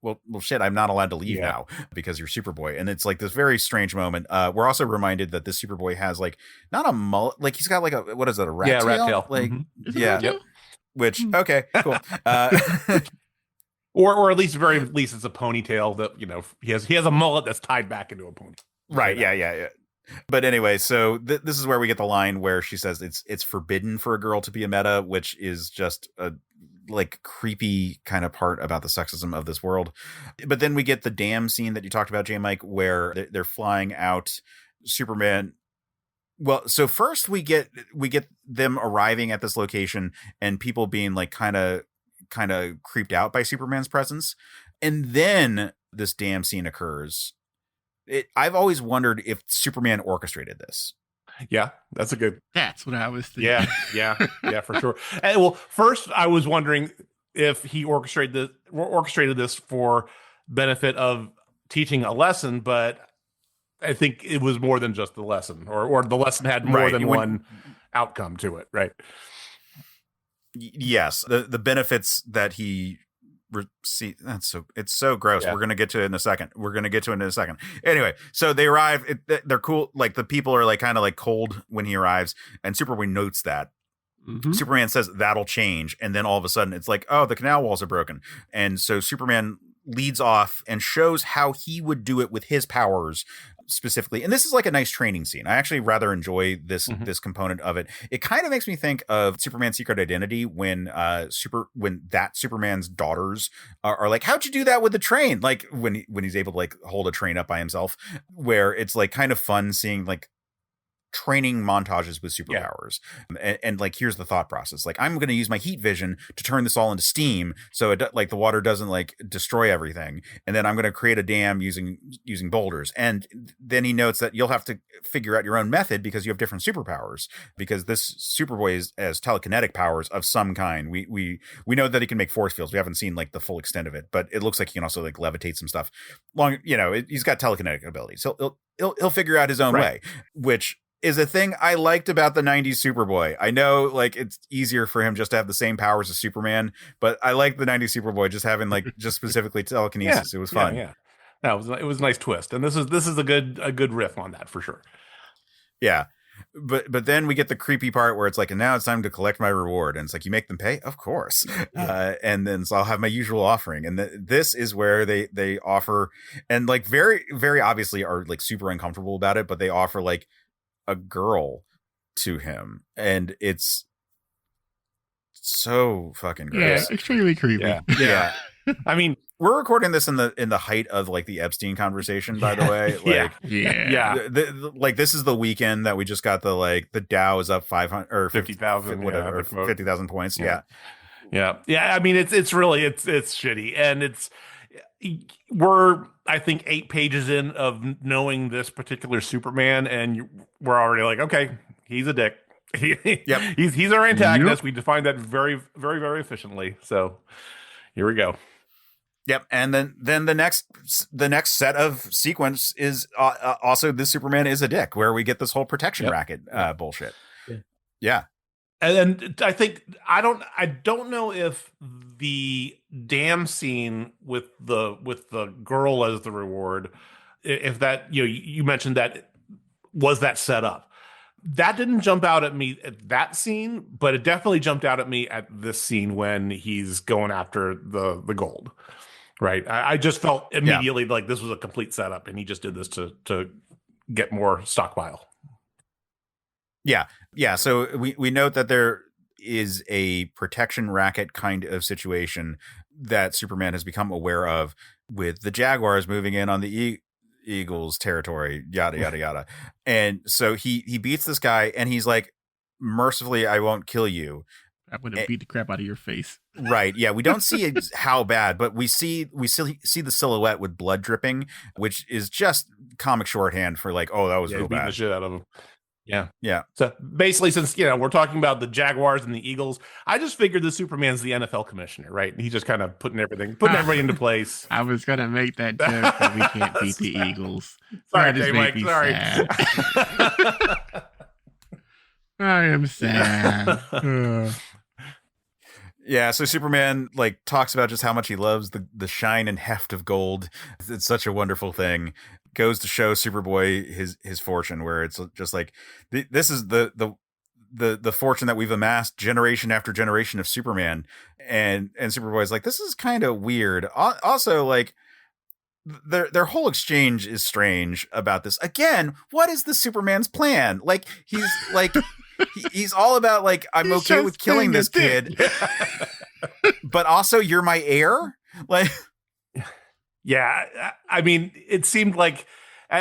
[SPEAKER 1] well, shit, I'm not allowed to leave now because you're Superboy. And it's like this very strange moment. We're also reminded that this Superboy has like not a mullet, like he's got like a, what is it, a rat tail?
[SPEAKER 2] Rat tail.
[SPEAKER 1] Like,
[SPEAKER 2] yeah. Yep.
[SPEAKER 1] Which, okay, cool.
[SPEAKER 2] Or at least it's a ponytail that, you know, he has a mullet that's tied back into a pony.
[SPEAKER 1] Right. Yeah. But anyway, so this is where we get the line where she says it's forbidden for a girl to be a meta, which is just a like creepy kind of part about the sexism of this world. But then we get the dam scene that you talked about, Jmike, where they're flying out Superman. Well, so first we get them arriving at this location and people being like kind of creeped out by Superman's presence. And then this dam scene occurs. I've always wondered if Superman orchestrated this.
[SPEAKER 2] Yeah, that's
[SPEAKER 3] what I was thinking.
[SPEAKER 2] Yeah, for sure. And, well, first I was wondering if he orchestrated this for benefit of teaching a lesson, but I think it was more than just the lesson, or the lesson had more than one outcome to it, right?
[SPEAKER 1] Yes, the benefits that he see, it's so gross. We're gonna get to it in a second. Anyway, so they arrive. They're cool. Like the people are like kind of like cold when he arrives, and Superboy notes that. Mm-hmm. Superman says that'll change, and then all of a sudden it's like, oh, the canal walls are broken, and so Superman leads off and shows how he would do it with his powers specifically. And this is like a nice training scene. I actually rather enjoy this component of it. It kind of makes me think of Superman's Secret Identity when Superman's daughters are like, how'd you do that with the train? Like when he's able to like hold a train up by himself, where it's like kind of fun seeing like training montages with superpowers. And like, here's the thought process. Like, I'm going to use my heat vision to turn this all into steam. So it like the water doesn't like destroy everything. And then I'm going to create a dam using boulders. And then he notes that you'll have to figure out your own method because you have different superpowers, because this Superboy has telekinetic powers of some kind. We know that he can make force fields. We haven't seen like the full extent of it, but it looks like he can also like levitate some stuff he's got telekinetic abilities. So he'll figure out his own way, which is a thing I liked about the 90s Superboy. I know like it's easier for him just to have the same powers as Superman, but I like the 90s Superboy just having like just specifically telekinesis. It was fun.
[SPEAKER 2] Yeah. No, it was a nice twist. And this is a good riff on that for sure.
[SPEAKER 1] Yeah. But then we get the creepy part where it's like, and now it's time to collect my reward. And it's like, you make them pay? Of course. And then so I'll have my usual offering. And this is where they offer, and like very, very obviously are like super uncomfortable about it, but they offer like a girl to him. And it's so fucking gross.
[SPEAKER 3] Yeah, extremely creepy.
[SPEAKER 1] Yeah.
[SPEAKER 2] I mean,
[SPEAKER 1] we're recording this in the height of like the Epstein conversation, by the way. Like, like this is the weekend that we just got the Dow is up 500 or
[SPEAKER 2] 50,000,
[SPEAKER 1] whatever, 50,000 points. Yeah.
[SPEAKER 2] I mean, it's really shitty, and we're I think 8 pages in of knowing this particular Superman, and we're already like, okay, he's a dick. He's our antagonist. Yep. We defined that very, very, very efficiently. So here we go.
[SPEAKER 1] Yep, and then the next set of sequence is also this Superman is a dick, where we get this whole protection racket bullshit. Yeah.
[SPEAKER 2] And I think I don't know if the dam scene with the girl as the reward, if that you mentioned that was that set up. That didn't jump out at me at that scene, but it definitely jumped out at me at this scene when he's going after the gold. Right. I just felt immediately like this was a complete setup, and he just did this to get more stockpile.
[SPEAKER 1] Yeah. Yeah. So we note that there is a protection racket kind of situation that Superman has become aware of, with the Jaguars moving in on the Eagles territory, yada, yada, yada. And so he beats this guy, and he's like, mercifully, I won't kill you.
[SPEAKER 3] I'm going to beat the crap out of your face.
[SPEAKER 1] Right. Yeah. We don't see how bad, but we see the silhouette with blood dripping, which is just comic shorthand for like, oh, that was real bad.
[SPEAKER 2] The shit out of him. Yeah.
[SPEAKER 1] Yeah.
[SPEAKER 2] So basically, since we're talking about the Jaguars and the Eagles, I just figured the Superman's the NFL commissioner, right? He's just kind of putting everybody into place.
[SPEAKER 3] I was gonna make that joke, but we can't beat the Eagles.
[SPEAKER 2] Sorry, Jmike. Sorry.
[SPEAKER 3] I am sad.
[SPEAKER 1] Yeah, so Superman like talks about just how much he loves the shine and heft of gold. It's such a wonderful thing. Goes to show Superboy his fortune, where it's just like this is the fortune that we've amassed generation after generation of Superman, and Superboy's like, this is kind of weird. Also, like their whole exchange is strange about this. Again, what is the Superman's plan? Like he's like. He's all about like, I'm okay with killing this kid, but also you're my heir. Like,
[SPEAKER 2] yeah, I mean, it seemed like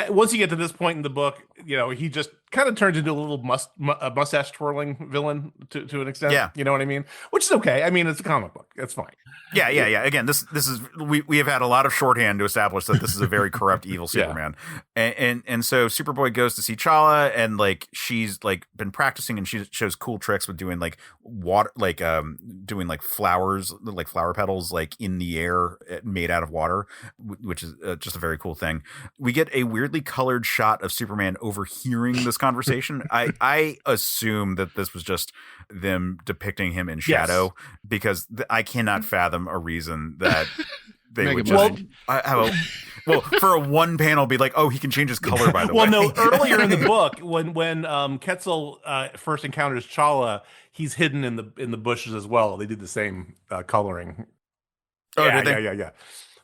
[SPEAKER 2] once you get to this point in the book, he just kind of turns into a little mustache twirling villain to an extent.
[SPEAKER 1] Yeah,
[SPEAKER 2] you know what I mean? Which is okay. I mean, it's a comic book. It's fine.
[SPEAKER 1] Yeah. Again, this is we have had a lot of shorthand to establish that this is a very corrupt, evil Superman, and so Superboy goes to see Chala, and like she's like been practicing, and she shows cool tricks with doing like water, like doing like flowers, like flower petals, like in the air made out of water, which is just a very cool thing. We get a weirdly colored shot of Superman overhearing this conversation. I assume that this was just them depicting him in shadow, because I cannot fathom a reason that they would just for a one panel be like, oh, he can change his color, by the way.
[SPEAKER 2] Well, no, earlier in the book when Quetzal first encounters Chala, he's hidden in the bushes as well. They did the same coloring.
[SPEAKER 1] Oh,
[SPEAKER 2] yeah.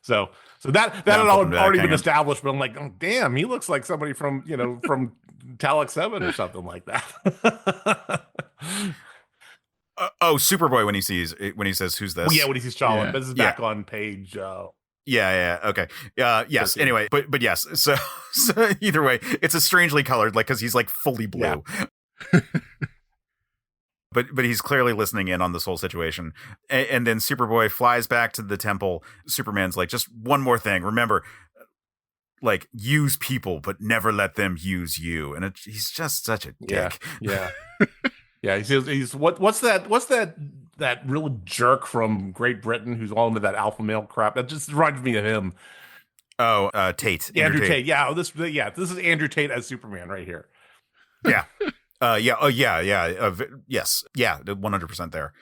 [SPEAKER 2] So that had already been established, but I'm like, oh damn, he looks like somebody from from Talek 7 or something like that.
[SPEAKER 1] Superboy when he says who's this?
[SPEAKER 2] Well, yeah, when he sees Chala. This is back on page.
[SPEAKER 1] Okay. Yes. Anyway, but yes. So either way, it's a strangely colored, like because he's like fully blue. Yeah. But he's clearly listening in on this whole situation. And then Superboy flies back to the temple. Superman's like, just one more thing. Remember, like, use people, but never let them use you. And he's just such a dick.
[SPEAKER 2] Yeah. Yeah. He's what's that real jerk from Great Britain who's all into that alpha male crap? That just reminds me of him.
[SPEAKER 1] Oh, Tate.
[SPEAKER 2] Andrew Tate. Yeah. This is Andrew Tate as Superman right here.
[SPEAKER 1] Yeah. Yes. Yeah. 100% there.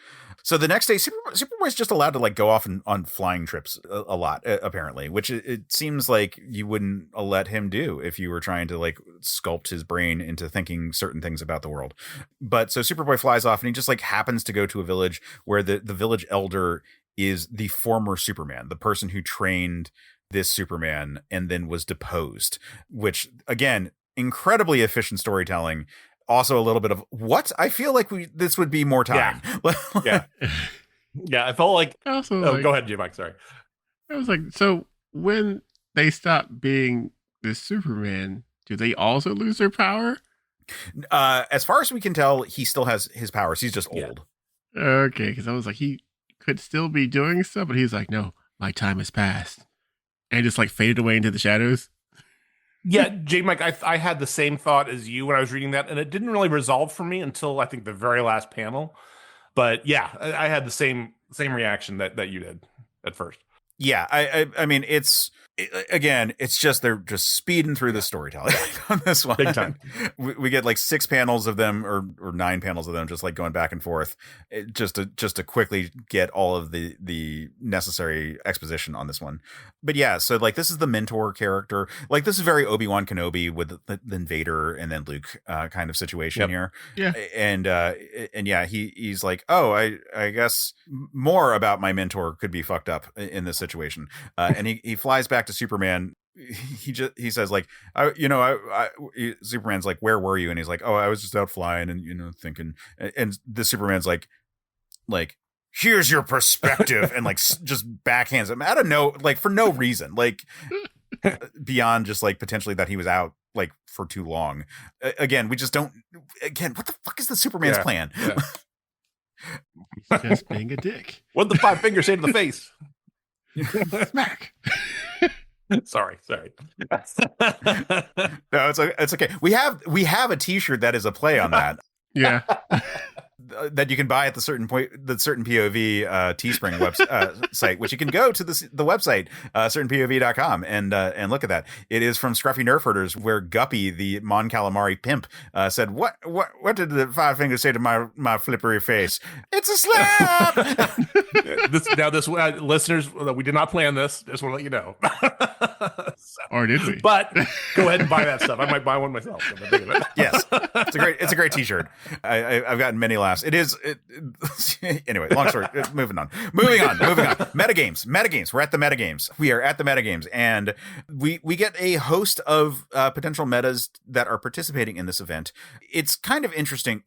[SPEAKER 1] So the next day, Superboy's just allowed to like go off on flying trips a lot, apparently, which it seems like you wouldn't let him do if you were trying to like sculpt his brain into thinking certain things about the world. But so Superboy flies off and he just like happens to go to a village where the village elder is the former Superman, the person who trained this Superman and then was deposed, which again, incredibly efficient storytelling. Also a little bit of what I feel like this would be more time.
[SPEAKER 2] Yeah. Yeah. I felt like,
[SPEAKER 3] also,
[SPEAKER 2] go ahead, Jmike. Sorry.
[SPEAKER 3] I was like, so when they stop being the Superman, do they also lose their power?
[SPEAKER 1] As far as we can tell, he still has his powers. He's just old.
[SPEAKER 3] Okay. Because I was like, he could still be doing stuff, but he's like, no, my time has passed. And just like faded away into the shadows.
[SPEAKER 2] Yeah, Jmike, I had the same thought as you when I was reading that, and it didn't really resolve for me until I think the very last panel. But yeah, I had the same reaction that you did at first.
[SPEAKER 1] Yeah, I mean, it's just they're just speeding through the storytelling on this one.
[SPEAKER 2] Big time.
[SPEAKER 1] We get like 6 panels of them or 9 panels of them just like going back and forth just to quickly get all of the necessary exposition on this one. But yeah, so like this is the mentor character. Like this is very Obi-Wan Kenobi with then Vader and then Luke kind of situation here.
[SPEAKER 3] Yeah.
[SPEAKER 1] And yeah, he's like, oh, I guess more about my mentor could be fucked up in this situation. And he flies back to Superman. He says like, Superman's like, where were you? And he's like, oh, I was just out flying and thinking. And the Superman's like, here's your perspective, and like just backhands him out of like for no reason, like beyond just like potentially that he was out like for too long. Again, we just don't. Again, what the fuck is the Superman's plan?
[SPEAKER 3] Yeah. Just being a dick.
[SPEAKER 2] What did the 5 fingers say to the face?
[SPEAKER 3] Smack.
[SPEAKER 2] Sorry.
[SPEAKER 1] No, it's okay. We have a T-shirt that is a play on that.
[SPEAKER 3] Yeah.
[SPEAKER 1] That you can buy at the certain POV Teespring website, which you can go to the website certainpov.com and look at that. It is from Scruffy Nerf Herders, where Guppy, the Mon Calamari pimp, said, "What did the 5 fingers say to my flippery face? It's a slap."
[SPEAKER 2] Listeners, we did not plan this. Just want to let you know.
[SPEAKER 3] Or did we?
[SPEAKER 2] But go ahead and buy that stuff. I might buy one myself.
[SPEAKER 1] Yes, it's a great T-shirt. I've gotten many laughs. Anyway, long story. Moving on. Metagames. We're at the metagames. We are at the metagames, and we get a host of potential metas that are participating in this event. It's kind of interesting.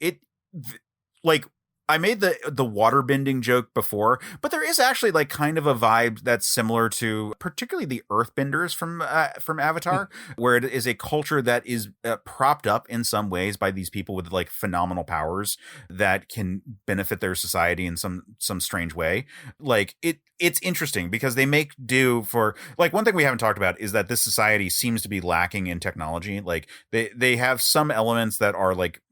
[SPEAKER 1] I made the water bending joke before, but there is actually like kind of a vibe that's similar to particularly the earthbenders from Avatar, where it is a culture that is propped up in some ways by these people with like phenomenal powers that can benefit their society in some strange way. Like it's interesting because they make do for like one thing we haven't talked about is that this society seems to be lacking in technology. Like they have some elements that are like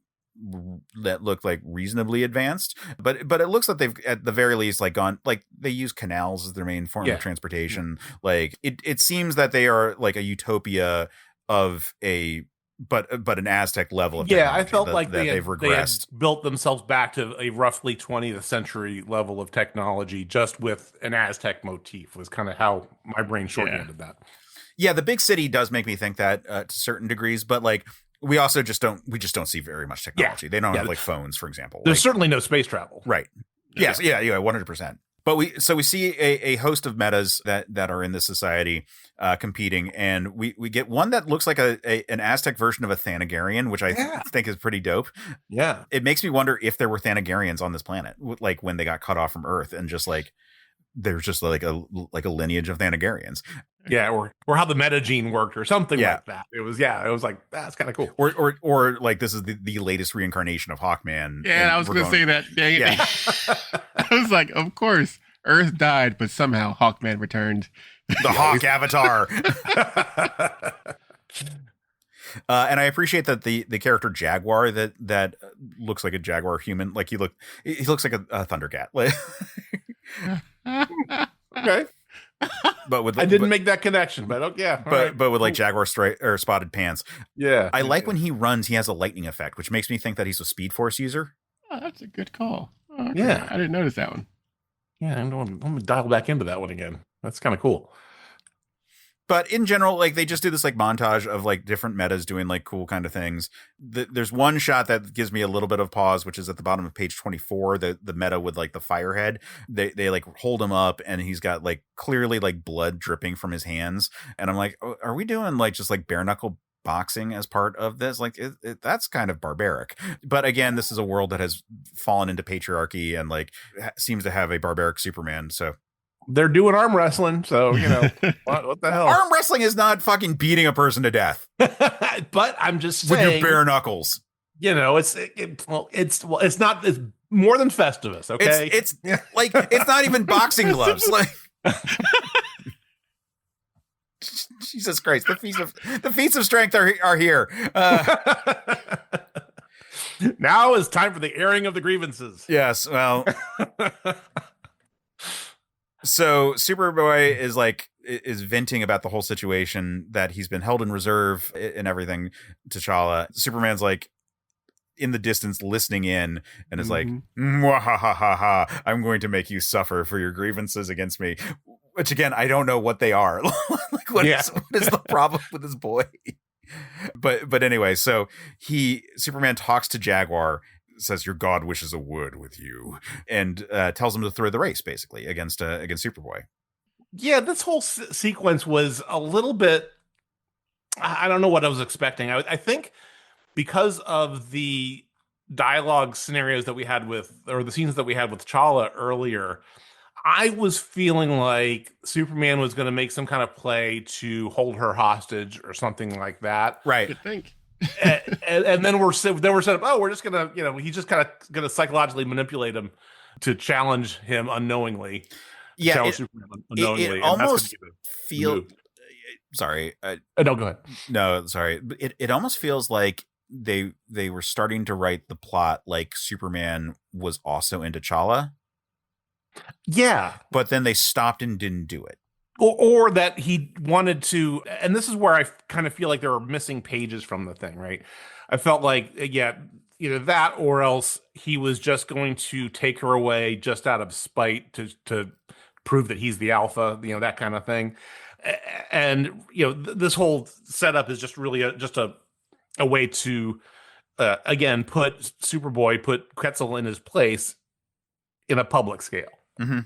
[SPEAKER 1] that look like reasonably advanced, but it looks like they've at the very least like gone like they use canals as their main form of transportation. Like it seems that they are like a utopia of a but an Aztec level of technology.
[SPEAKER 2] I felt like
[SPEAKER 1] they've regressed.
[SPEAKER 2] They had built themselves back to a roughly 20th century level of technology just with an Aztec motif was kind of how my brain shorthanded that.
[SPEAKER 1] Yeah, the big city does make me think that to certain degrees, but like we also just don't see very much technology. They don't have like phones, for example.
[SPEAKER 2] There's certainly no space travel.
[SPEAKER 1] Right. Yes. Yeah. 100%. But we see a host of metas that are in this society competing, and we get one that looks like an Aztec version of a Thanagarian, which I think is pretty dope.
[SPEAKER 2] Yeah.
[SPEAKER 1] It makes me wonder if there were Thanagarians on this planet, like when they got cut off from Earth, and just like there's just like a lineage of Thanagarians.
[SPEAKER 2] Yeah, or how the metagene worked or something like that. It was like that's kind of cool.
[SPEAKER 1] Or like this is the latest reincarnation of Hawkman.
[SPEAKER 3] Yeah, I was going to say that. Yeah. I was like, of course, Earth died, but somehow Hawkman returned.
[SPEAKER 1] The Hawk Avatar. And I appreciate that the character Jaguar that looks like a Jaguar human, like he looks like a Thundercat.
[SPEAKER 2] Okay.
[SPEAKER 1] But with
[SPEAKER 2] I didn't make that connection, but
[SPEAKER 1] but with like Jaguar or spotted pants.
[SPEAKER 2] Yeah.
[SPEAKER 1] I like when he runs, he has a lightning effect, which makes me think that he's a Speed Force user.
[SPEAKER 3] Oh, that's a good call. Oh, okay.
[SPEAKER 2] Yeah.
[SPEAKER 3] I didn't notice that one.
[SPEAKER 2] Yeah, I'm going to dial back into that one again. That's kind of cool.
[SPEAKER 1] But in general, like they just do this like montage of like different metas doing like cool kind of things. There's one shot that gives me a little bit of pause, which is at the bottom of page 24, the meta with like the firehead. They like hold him up and he's got like clearly like blood dripping from his hands. And I'm like, oh, are we doing like just like bare knuckle boxing as part of this? Like that's kind of barbaric. But again, this is a world that has fallen into patriarchy and like seems to have a barbaric Superman. So
[SPEAKER 2] they're doing arm wrestling, so you know what the hell.
[SPEAKER 1] Arm wrestling is not fucking beating a person to death.
[SPEAKER 2] But I'm just saying,
[SPEAKER 1] with your bare knuckles.
[SPEAKER 2] You know, it's not. It's more than Festivus. Okay,
[SPEAKER 1] it's like it's not even boxing gloves. Like Jesus Christ, the feats of strength are here.
[SPEAKER 2] Now is time for the airing of the grievances.
[SPEAKER 1] Yes, well. So Superboy is venting about the whole situation, that he's been held in reserve and everything. T'Challa. Superman's like in the distance listening in and is like, "Mwahahaha, I'm going to make you suffer for your grievances against me." Which again, I don't know what they are. Like what is the problem with this boy? But anyway, so Superman talks to Jaguar, says your god wishes a word with you, and tells him to throw the race basically against Superboy.
[SPEAKER 2] Yeah, this whole sequence was a little bit, I don't know what I was expecting. I think because of the dialogue scenarios that we had or the scenes that we had with T'Challa earlier, I was feeling like Superman was going to make some kind of play to hold her hostage or something like that.
[SPEAKER 1] Right.
[SPEAKER 3] Good think.
[SPEAKER 2] and then we're set up. Oh, we're just gonna, he's just kind of gonna psychologically manipulate him to challenge him unknowingly.
[SPEAKER 1] Yeah, it almost feels. Sorry,
[SPEAKER 2] no, go ahead.
[SPEAKER 1] No, sorry. It almost feels like they were starting to write the plot like Superman was also into T'Challa.
[SPEAKER 2] Yeah,
[SPEAKER 1] but then they stopped and didn't do it.
[SPEAKER 2] Or that he wanted to, and this is where I kind of feel like there are missing pages from the thing, right? I felt like, either that or else he was just going to take her away just out of spite to prove that he's the alpha, that kind of thing. And, this whole setup is just really just a way to, again, put Quetzal in his place in a public scale.
[SPEAKER 1] Mm-hmm.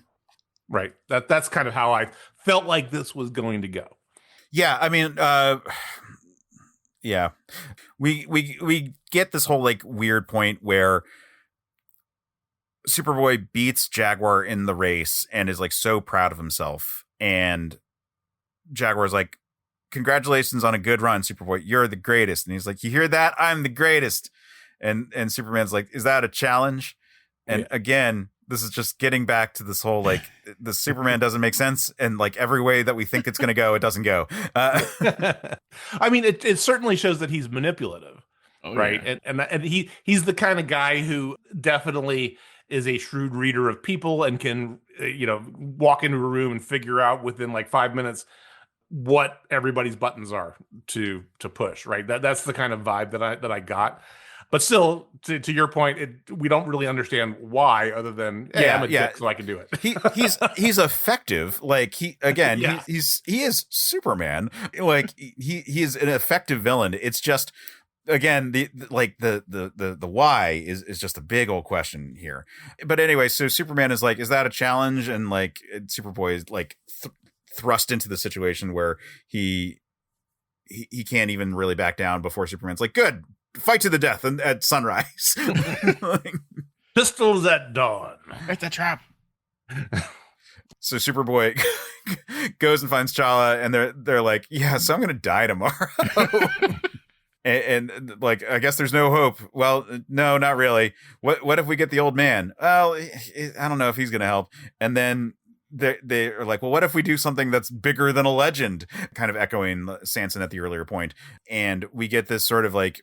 [SPEAKER 2] Right. That's kind of how I felt like this was going to go.
[SPEAKER 1] Yeah, I mean, yeah, we get this whole like weird point where Superboy beats Jaguar in the race and is like so proud of himself, and Jaguar's like, "Congratulations on a good run, Superboy. You're the greatest." And he's like, "You hear that? I'm the greatest." And Superman's like, "Is that a challenge?" And again, this is just getting back to this whole like the Superman doesn't make sense, and like every way that we think it's going to go, it doesn't go.
[SPEAKER 2] I mean, it certainly shows that he's manipulative, right? Yeah. And he's the kind of guy who definitely is a shrewd reader of people and can walk into a room and figure out within like 5 minutes what everybody's buttons are to push, right? That's the kind of vibe that I got. But still, to your point, we don't really understand why, other than I'm a dick, so I can do it.
[SPEAKER 1] He's effective. Like he is Superman. Like he is an effective villain. It's just again the why is just a big old question here. But anyway, so Superman is like, is that a challenge? And like Superboy is like thrust into the situation where he can't even really back down before Superman's like, good. Fight to the death and at sunrise.
[SPEAKER 2] Pistols at dawn.
[SPEAKER 3] It's a trap.
[SPEAKER 1] So Superboy goes and finds T'Challa, and they're like, "Yeah, so I'm gonna die tomorrow." and like, I guess there's no hope. Well, no, not really. What if we get the old man? Well, I don't know if he's gonna help. And then they are like, well, what if we do something that's bigger than a legend? Kind of echoing Sanson at the earlier point, and we get this sort of like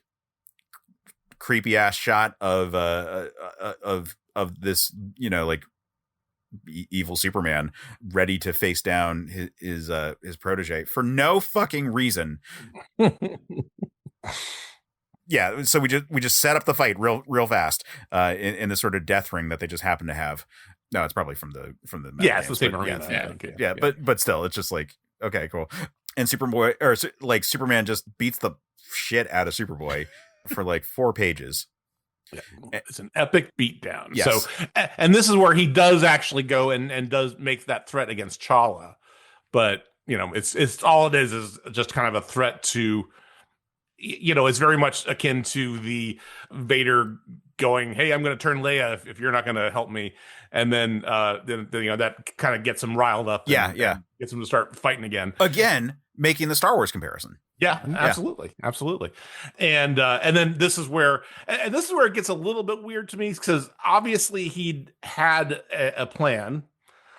[SPEAKER 1] creepy ass shot of this like evil Superman ready to face down his protege for no fucking reason. Yeah, so we just set up the fight real fast in this sort of death ring that they just happen to have. No, it's probably from the
[SPEAKER 2] Yeah, it's the same
[SPEAKER 1] but
[SPEAKER 2] arena.
[SPEAKER 1] yeah,
[SPEAKER 2] I think,
[SPEAKER 1] yeah, but still, it's just like, okay, cool. And Superman just beats the shit out of Superboy for like 4 pages.
[SPEAKER 2] Yeah, it's an epic beatdown.
[SPEAKER 1] Yes.
[SPEAKER 2] So, and this is where he does actually go and does make that threat against Chala, but it's all it is just kind of a threat to. It's very much akin to the Vader going, "Hey, I'm going to turn Leia if you're not going to help me," and then that kind of gets him riled up. And gets him to start fighting again.
[SPEAKER 1] Again, making the Star Wars comparison.
[SPEAKER 2] Yeah, absolutely, absolutely. And then this is where it gets a little bit weird to me, because obviously he had a plan.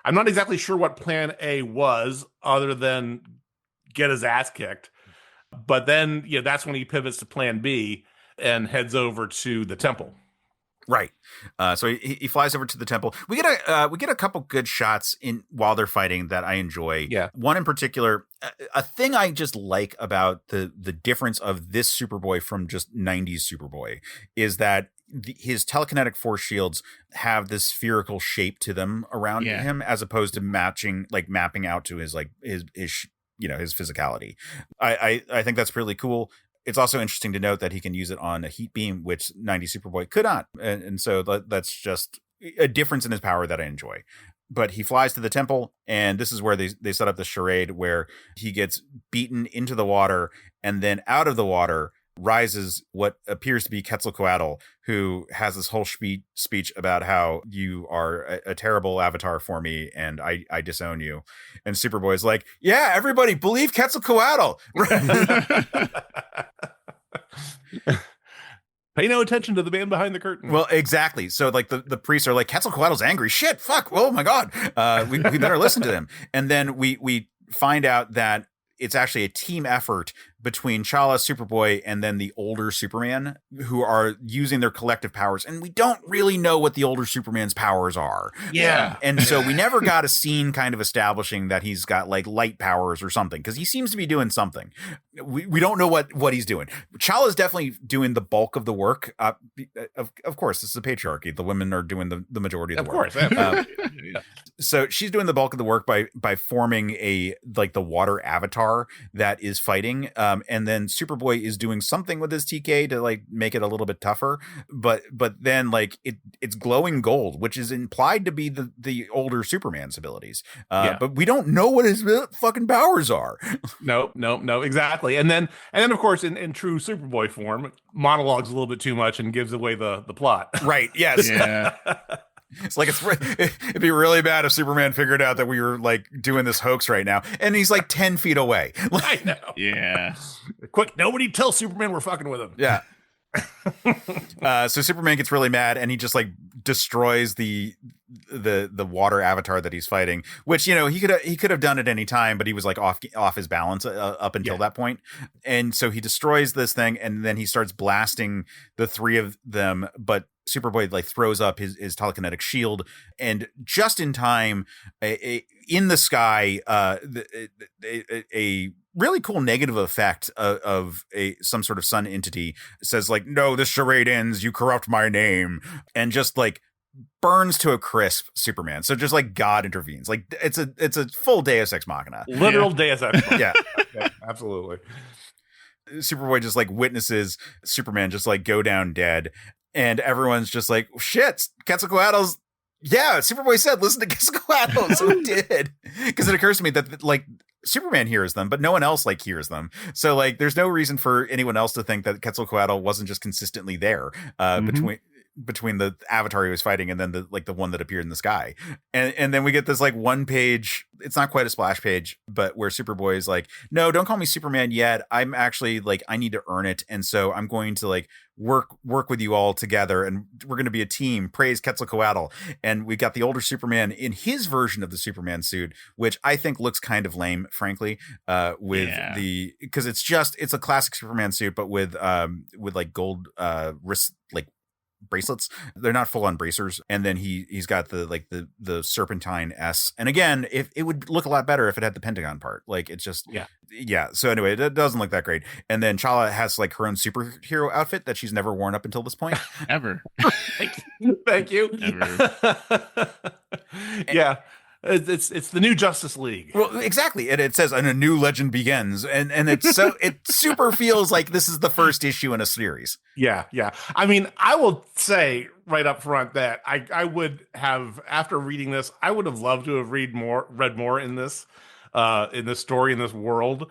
[SPEAKER 2] I'm not exactly sure what plan A was, other than get his ass kicked. But then, that's when he pivots to plan B and heads over to the temple.
[SPEAKER 1] Right. So he flies over to the temple. We get a couple good shots while they're fighting that I enjoy.
[SPEAKER 2] Yeah.
[SPEAKER 1] One in particular, a thing I just like about the difference of this Superboy from just 90s Superboy is that his telekinetic force shields have this spherical shape to them around him, as opposed to mapping out to his physicality. I think that's really cool. It's also interesting to note that he can use it on a heat beam, which 90s Superboy could not. And so that's just a difference in his power that I enjoy. But he flies to the temple, and this is where they set up the charade where he gets beaten into the water, and then out of the water rises what appears to be Quetzalcoatl, who has this whole speech about how you are a terrible avatar for me and I disown you. And Superboy's like, yeah, everybody believe Quetzalcoatl.
[SPEAKER 2] Pay no attention to the man behind the curtain.
[SPEAKER 1] Well, exactly. So like the priests are like, Quetzalcoatl's angry. Shit, fuck. Oh my God. We better listen to them. And then we find out that it's actually a team effort between Chala, Superboy, and then the older Superman, who are using their collective powers. And we don't really know what the older Superman's powers are.
[SPEAKER 2] Yeah.
[SPEAKER 1] And so we never got a scene kind of establishing that he's got like light powers or something, because he seems to be doing something. We don't know what he's doing. Chala's definitely doing the bulk of the work. Of course, this is a patriarchy. The women are doing the majority of the work.
[SPEAKER 2] Of course.
[SPEAKER 1] So she's doing the bulk of the work by forming the water avatar that is fighting. And then Superboy is doing something with his TK to like make it a little bit tougher. But then like it's glowing gold, which is implied to be the older Superman's abilities. But we don't know what his fucking powers are.
[SPEAKER 2] No, exactly. And then of course in true Superboy form, monologues a little bit too much and gives away the plot.
[SPEAKER 1] Right. Yes.
[SPEAKER 3] Yeah.
[SPEAKER 1] It's like it'd be really bad if Superman figured out that we were like doing this hoax right now, and he's like 10 feet away.
[SPEAKER 2] I know.
[SPEAKER 3] Yeah.
[SPEAKER 2] Quick, nobody tell Superman we're fucking with him.
[SPEAKER 1] Yeah. So Superman gets really mad, and he just like destroys the water avatar that he's fighting, which he could have done at any time, but he was like off his balance up until that point. And so he destroys this thing, and then he starts blasting the three of them, but Superboy like throws up his telekinetic shield, and just in time, in the sky, a really cool negative effect of some sort of sun entity says like, no, this charade ends, you corrupt my name, and just like burns to a crisp Superman. So just like God intervenes. Like it's a full Deus Ex Machina.
[SPEAKER 2] Literal Deus Ex Machina.
[SPEAKER 1] Yeah,
[SPEAKER 2] absolutely.
[SPEAKER 1] Superboy just like witnesses Superman just like go down dead, and everyone's just like, shit, Quetzalcoatl's. Yeah, Superboy said, listen to Quetzalcoatl. So he did. Because it occurs to me that like Superman hears them, but no one else like hears them. So like there's no reason for anyone else to think that Quetzalcoatl wasn't just consistently there between the avatar he was fighting and then the one that appeared in the sky. And then we get this like one page, it's not quite a splash page, but where Superboy is like, no, don't call me Superman yet. I'm actually like, I need to earn it. And so I'm going to like work with you all together, and we're going to be a team. Praise Quetzalcoatl. And we got the older Superman in his version of the Superman suit, which I think looks kind of lame, frankly, because it's a classic Superman suit, but with like gold wrist, like bracelets. They're not full on bracers. And then he's got the serpentine S. And again, if it would look a lot better if it had the pentagon part. Like it's just yeah. So anyway, it doesn't look that great. And then Chala has like her own superhero outfit that she's never worn up until this point.
[SPEAKER 3] Ever.
[SPEAKER 2] Thank you.
[SPEAKER 3] Ever.
[SPEAKER 2] Yeah. It's the new Justice League.
[SPEAKER 1] Well, exactly. And it says, and a new legend begins. And it's so, it super feels like this is the first issue in a series.
[SPEAKER 2] Yeah. I mean, I will say right up front that I would have, after reading this, I would have loved to have read more in this story, in this world.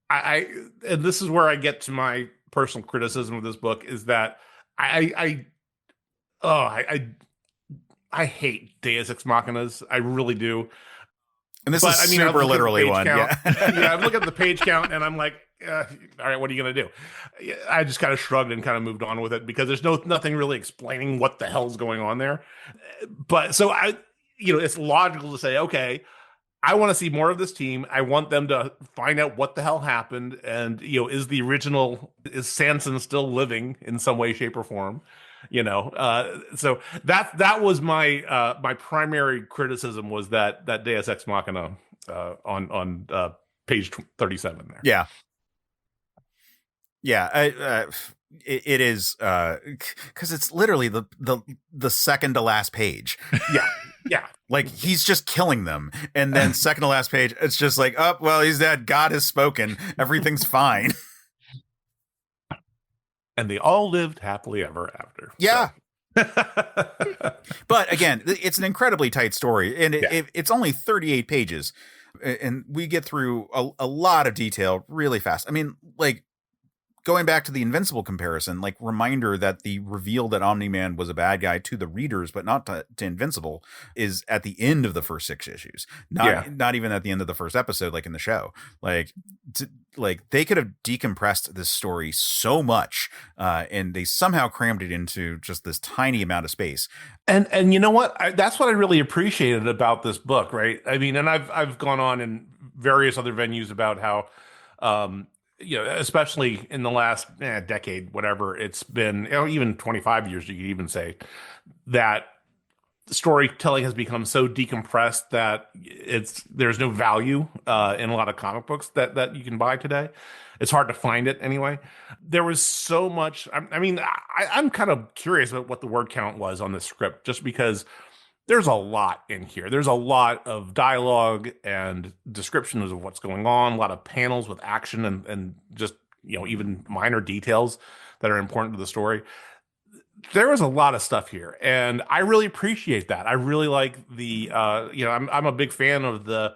[SPEAKER 2] And this is where I get to my personal criticism of this book, is that I hate Deus Ex Machinas. I really do.
[SPEAKER 1] And this is super literally one.
[SPEAKER 2] Yeah. Yeah, I'm looking at the page count and I'm like, all right, what are you going to do? I just kind of shrugged and kind of moved on with it because there's nothing really explaining what the hell's going on there. But so it's logical to say, okay, I want to see more of this team. I want them to find out what the hell happened. And, is Sanson still living in some way, shape, or form? So that was my my primary criticism, was that Deus Ex Machina on page 37 there.
[SPEAKER 1] It is because it's literally the second to last page.
[SPEAKER 2] Yeah.
[SPEAKER 1] Like he's just killing them, and then second to last page, it's just like, oh well, he's dead. God has spoken. Everything's fine.
[SPEAKER 2] And they all lived happily ever after.
[SPEAKER 1] Yeah. So. But again, it's an incredibly tight story, and it's only 38 pages, and we get through a lot of detail really fast. I mean, like, going back to the Invincible comparison, like, reminder that the reveal that Omni-Man was a bad guy to the readers, but not to Invincible, is at the end of the first 6 issues. Not even at the end of the first episode, like in the show. Like they could have decompressed this story so much, and they somehow crammed it into just this tiny amount of space.
[SPEAKER 2] And you know what? That's what I really appreciated about this book, right? I mean, and I've gone on in various other venues about how, especially in the last decade, whatever it's been, even 25 years, you could even say, that storytelling has become so decompressed that there's no value in a lot of comic books that you can buy today. It's hard to find it anyway. There was so much. I'm kind of curious about what the word count was on this script, just because there's a lot in here. There's a lot of dialogue and descriptions of what's going on, a lot of panels with action and just, even minor details that are important to the story. There was a lot of stuff here, and I really appreciate that. I really like the, I'm a big fan of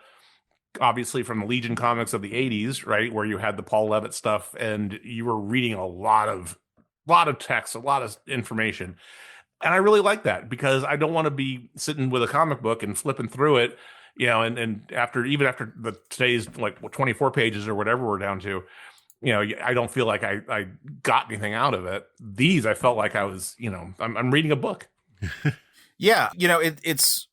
[SPEAKER 2] obviously from the Legion comics of the 80s, right, where you had the Paul Levitt stuff, and you were reading a lot of text, a lot of information. And I really like that, because I don't want to be sitting with a comic book and flipping through it, and after today's 24 pages or whatever we're down to, I don't feel like I got anything out of it. These, I felt like I was, I'm reading a book.
[SPEAKER 1] Yeah. It's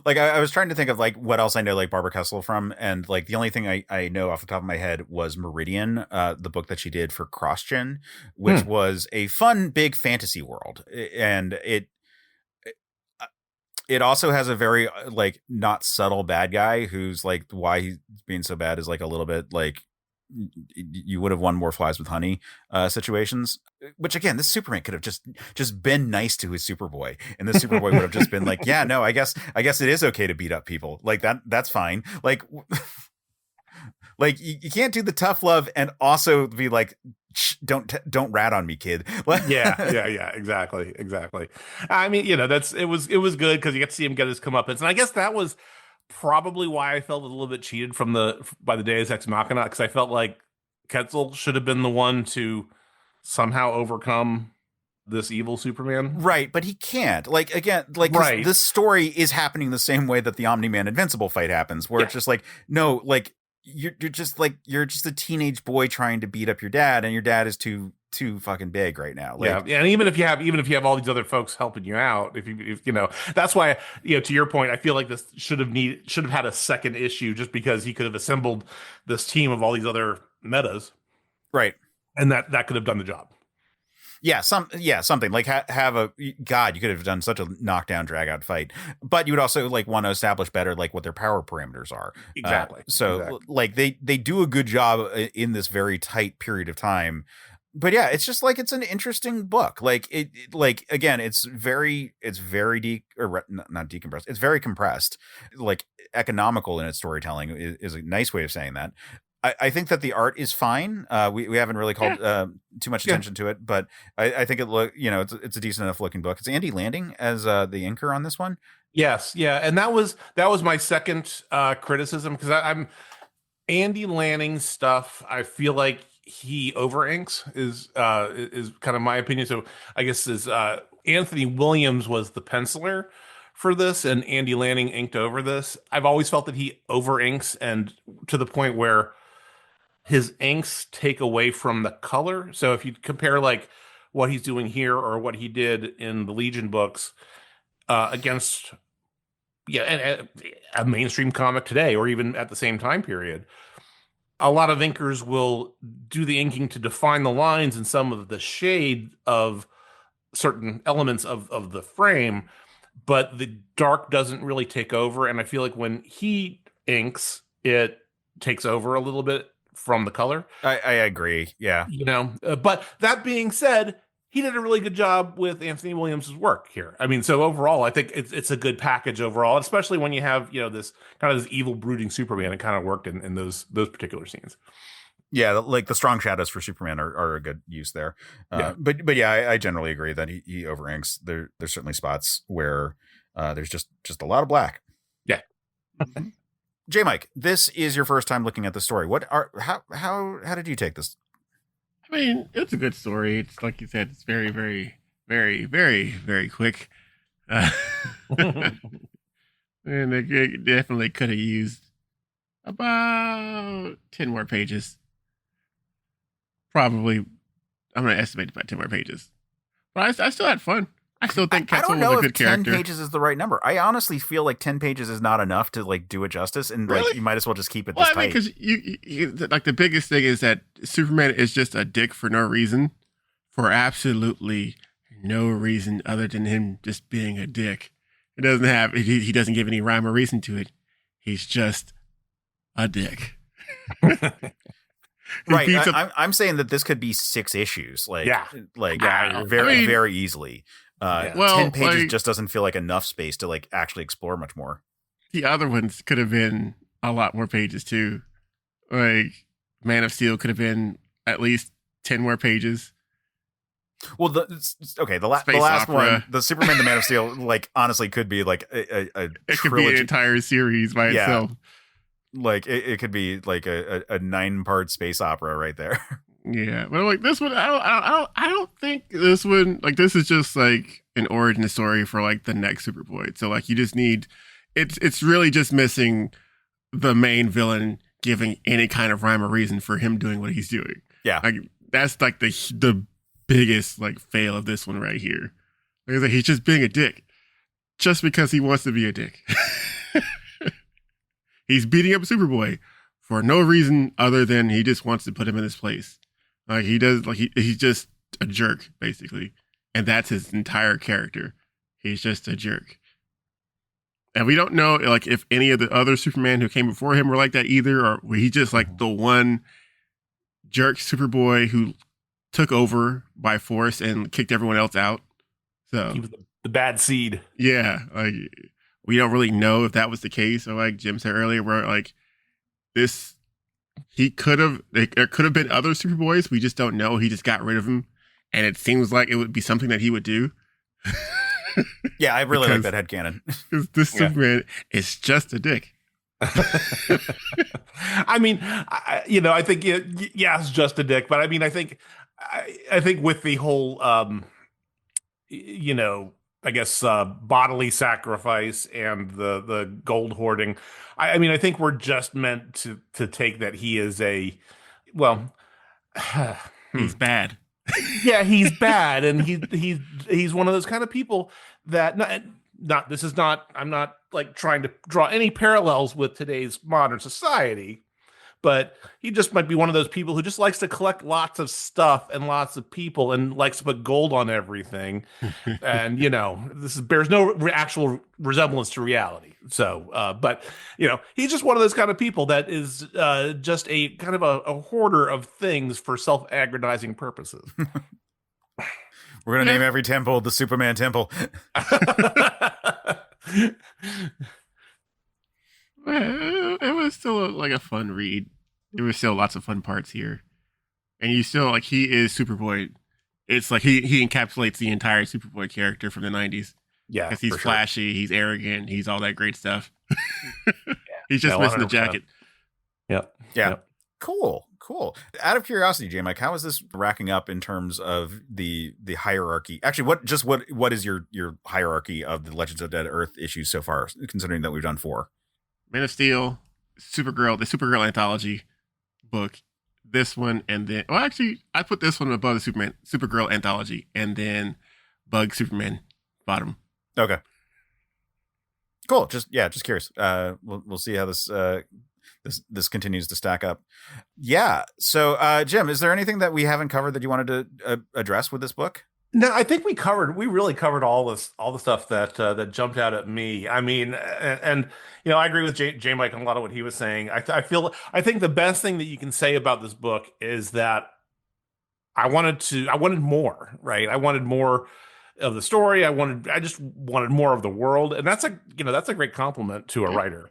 [SPEAKER 1] like, I was trying to think of like what else I know like Barbara Kessel from, and like the only thing I know off the top of my head was Meridian, the book that she did for CrossGen, which was a fun big fantasy world, and it also has a very like not subtle bad guy who's like, why he's being so bad is like a little bit like you would have won more flies with honey situations, which again, this Superman could have just been nice to his Superboy, and this Superboy would have just been like, yeah, no, I guess it is okay to beat up people like that's fine. Like like you can't do the tough love and also be like, don't rat on me, kid.
[SPEAKER 2] yeah, exactly. I mean, it was good because you get to see him get his comeuppance, and I guess that was probably why I felt a little bit cheated by the Deus Ex Machina, because I felt like Quetzal should have been the one to somehow overcome this evil Superman.
[SPEAKER 1] Right, but he can't. Like, again, like,
[SPEAKER 2] right.
[SPEAKER 1] This story is happening the same way that the Omni-Man Invincible fight happens, where it's just like, no, like, you're just a teenage boy trying to beat up your dad, and your dad is too fucking big right now. Like,
[SPEAKER 2] yeah, and even if you have all these other folks helping you out, if that's why, to your point, I feel like this should have had a second issue, just because he could have assembled this team of all these other metas,
[SPEAKER 1] right,
[SPEAKER 2] and that could have done the job.
[SPEAKER 1] Something like have a God. You could have done such a knockdown, drag out fight, but you would also like want to establish better like what their power parameters are.
[SPEAKER 2] Exactly.
[SPEAKER 1] Like they do a good job in this very tight period of time. But yeah, it's just like it's an interesting book. Like like again, it's very not decompressed. It's very compressed, like economical in its storytelling is a nice way of saying that. I think that the art is fine. We haven't really called too much attention to it, but I think it's a decent enough looking book. It's Andy Landing as the inker on this one.
[SPEAKER 2] Yes, yeah, and that was my second criticism, because I'm Andy Lanning's stuff. I feel like he over inks is kind of my opinion. So I guess Anthony Williams was the penciler for this, and Andy Lanning inked over this. I've always felt that he over inks, and to the point where his inks take away from the color. So if you compare like what he's doing here or what he did in the Legion books against a mainstream comic today, or even at the same time period, a lot of inkers will do the inking to define the lines and some of the shade of certain elements of the frame, but the dark doesn't really take over. And I feel like when he inks, it takes over a little bit from the color.
[SPEAKER 1] I agree. Yeah.
[SPEAKER 2] But that being said, he did a really good job with Anthony Williams' work here. I mean, so overall, I think it's a good package overall, especially when you have, this kind of this evil brooding Superman. It kind of worked in those particular scenes.
[SPEAKER 1] Yeah, like the strong shadows for Superman are a good use there. But yeah, I generally agree that he over inks. There's certainly spots where there's just a lot of black.
[SPEAKER 2] Yeah.
[SPEAKER 1] Jmike, this is your first time looking at the story. How did you take this?
[SPEAKER 3] I mean, it's a good story. It's like you said, it's very, very, very, very, very quick. And it definitely could have used about 10 more pages. Probably, I'm going to estimate about 10 more pages. But I still had fun. I still think Quetzal was a good character.
[SPEAKER 1] 10 pages is the right number. I honestly feel like 10 pages is not enough to like do it justice, and
[SPEAKER 3] really?
[SPEAKER 1] Like you might as well just keep it this tight.
[SPEAKER 3] Because you like the biggest thing is that Superman is just a dick for no reason, for absolutely no reason other than him just being a dick. It doesn't have he doesn't give any rhyme or reason to it. He's just a dick.
[SPEAKER 1] Right. I'm saying that this could be 6 issues. Very easily. 10 pages just doesn't feel like enough space to like actually explore much more.
[SPEAKER 3] The other ones could have been a lot more pages too. Like Man of Steel could have been at least 10 more pages.
[SPEAKER 1] Well, the last one, the Superman, the Man of Steel, like honestly could be like a
[SPEAKER 3] it
[SPEAKER 1] trilogy.
[SPEAKER 3] Could be an entire series by itself.
[SPEAKER 1] Like it could be like a 9-part space opera right there.
[SPEAKER 3] Yeah, but like this one, I don't think this one, like this is just like an origin story for like the next Superboy. So like you just need, it's really just missing the main villain giving any kind of rhyme or reason for him doing what he's doing.
[SPEAKER 1] Yeah,
[SPEAKER 3] like that's like the biggest like fail of this one right here. Like he's just being a dick, just because he wants to be a dick. He's beating up Superboy for no reason other than he just wants to put him in his place. Like he does, like he's just a jerk basically, and that's his entire character. He's just a jerk, and we don't know like if any of the other Superman who came before him were like that either, or were he just like the one jerk Superboy who took over by force and kicked everyone else out. So
[SPEAKER 2] he was the bad seed.
[SPEAKER 3] Yeah, like we don't really know if that was the case. Or like Jim said earlier, where like this. There could have been other Superboys. We just don't know. He just got rid of him. And it seems like it would be something that he would do.
[SPEAKER 1] Yeah, I really like that headcanon.
[SPEAKER 3] Because this Superman is just a dick.
[SPEAKER 2] I mean, I think, it's just a dick. But I mean, I think with the whole, I guess, bodily sacrifice and the gold hoarding, I mean, I think we're just meant to take that he is
[SPEAKER 3] he's bad.
[SPEAKER 2] Yeah, he's bad, and he's one of those kind of people that I'm not like trying to draw any parallels with today's modern society, but he just might be one of those people who just likes to collect lots of stuff and lots of people and likes to put gold on everything. And, this bears no actual resemblance to reality. So, but, he's just one of those kind of people that is just a kind of a hoarder of things for self-aggrandizing purposes.
[SPEAKER 1] We're going to name every temple the Superman Temple.
[SPEAKER 3] Well, it was still like a fun read. There was still lots of fun parts here. And you still, like, he is Superboy. It's like he encapsulates the entire Superboy character from the 90s.
[SPEAKER 2] Yeah.
[SPEAKER 3] Because he's flashy, he's arrogant, he's all that great stuff. He's just
[SPEAKER 2] 100%.
[SPEAKER 3] missing the jacket.
[SPEAKER 2] Yep.
[SPEAKER 1] Yeah.
[SPEAKER 2] Yep.
[SPEAKER 1] Cool. Out of curiosity, Jmike, how is this racking up in terms of the hierarchy? Actually, what is your hierarchy of the Legends of Dead Earth issues so far, considering that we've done 4?
[SPEAKER 3] Man of Steel, Supergirl, the Supergirl anthology book, this one, and then I put this one above the Supergirl anthology, and then Bug Superman bottom.
[SPEAKER 1] Okay. Cool. Just curious. We'll see how this continues to stack up. Yeah. So, Jim, is there anything that we haven't covered that you wanted to address with this book?
[SPEAKER 2] No, I think we really covered all the stuff that jumped out at me. I mean, and I agree with Jmike on a lot of what he was saying. I think the best thing that you can say about this book is that I wanted more, right? I wanted more of the story. I just wanted more of the world, and that's a great compliment to a writer,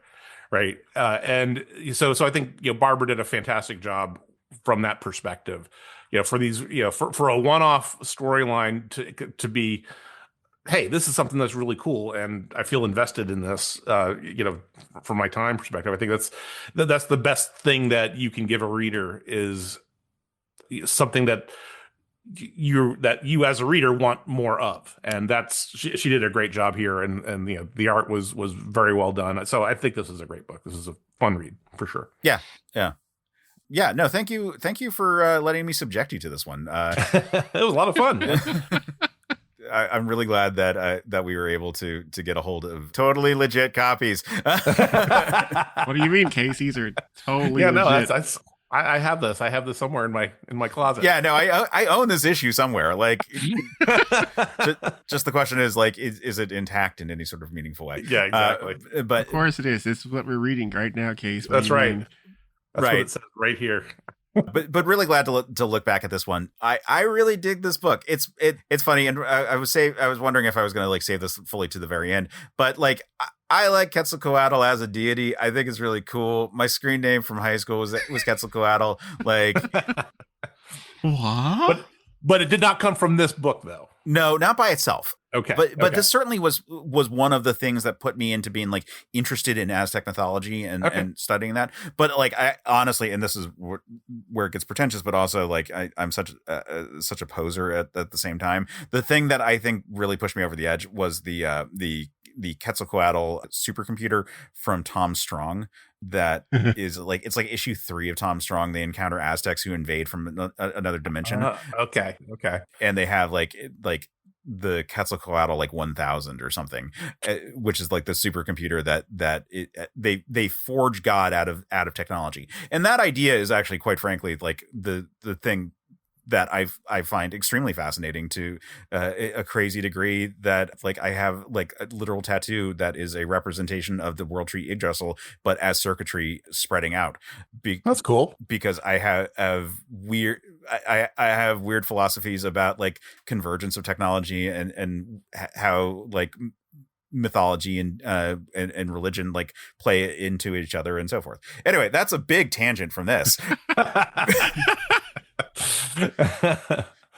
[SPEAKER 2] right? And so I think Barbara did a fantastic job from that perspective. For these, for a one-off storyline to be, hey, this is something that's really cool, and I feel invested in this. From my time perspective, I think that's the best thing that you can give a reader is something that you as a reader want more of, and that's she did a great job here, and the art was very well done. So I think this is a great book. This is a fun read for sure.
[SPEAKER 1] Yeah, no, thank you for letting me subject you to this one.
[SPEAKER 2] It was a lot of fun.
[SPEAKER 1] I'm really glad that we were able to get a hold of totally legit copies.
[SPEAKER 3] What do you mean, Case? These are totally legit.
[SPEAKER 2] No, I have this. I have this somewhere in my closet.
[SPEAKER 1] Yeah, no, I own this issue somewhere. Like, just the question is, like, is it intact in any sort of meaningful way?
[SPEAKER 2] Yeah, exactly.
[SPEAKER 1] But
[SPEAKER 3] of course it is. This is what we're reading right now, Case.
[SPEAKER 2] That's right. That's
[SPEAKER 1] right.
[SPEAKER 2] what it says right here.
[SPEAKER 1] but really glad to look back at this one. I really dig this book. It's funny, and I was wondering if I was going to like save this fully to the very end. But like I like Quetzalcoatl as a deity. I think it's really cool. My screen name from high school was Quetzalcoatl. Like
[SPEAKER 3] what?
[SPEAKER 2] But it did not come from this book, though.
[SPEAKER 1] No, not by itself.
[SPEAKER 2] Okay.
[SPEAKER 1] But this certainly was one of the things that put me into being like interested in Aztec mythology and studying that. But like I honestly, and this is where it gets pretentious, but also like I'm such a poser at the same time. The thing that I think really pushed me over the edge was the Quetzalcoatl supercomputer from Tom Strong. That is like, it's like issue 3 of Tom Strong. They encounter Aztecs who invade from another dimension.
[SPEAKER 2] Okay.
[SPEAKER 1] And they have like the Quetzalcoatl like 1000 or something, which is like the supercomputer that they forge God out of technology. And that idea is actually, quite frankly, like the thing that I find extremely fascinating to a crazy degree, that like I have like a literal tattoo that is a representation of the World Tree Yggdrasil, but as circuitry spreading out.
[SPEAKER 2] That's cool,
[SPEAKER 1] because I have weird philosophies about like convergence of technology and how like mythology and religion like play into each other and so forth. Anyway, that's a big tangent from this.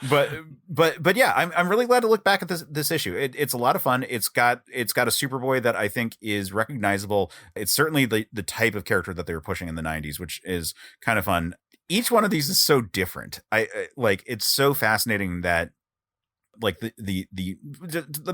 [SPEAKER 1] But yeah, I'm really glad to look back at this issue. It's a lot of fun. It's got a Superboy that I think is recognizable. It's certainly the type of character that they were pushing in the 90s, which is kind of fun. Each one of these is so different. I like, it's so fascinating that like the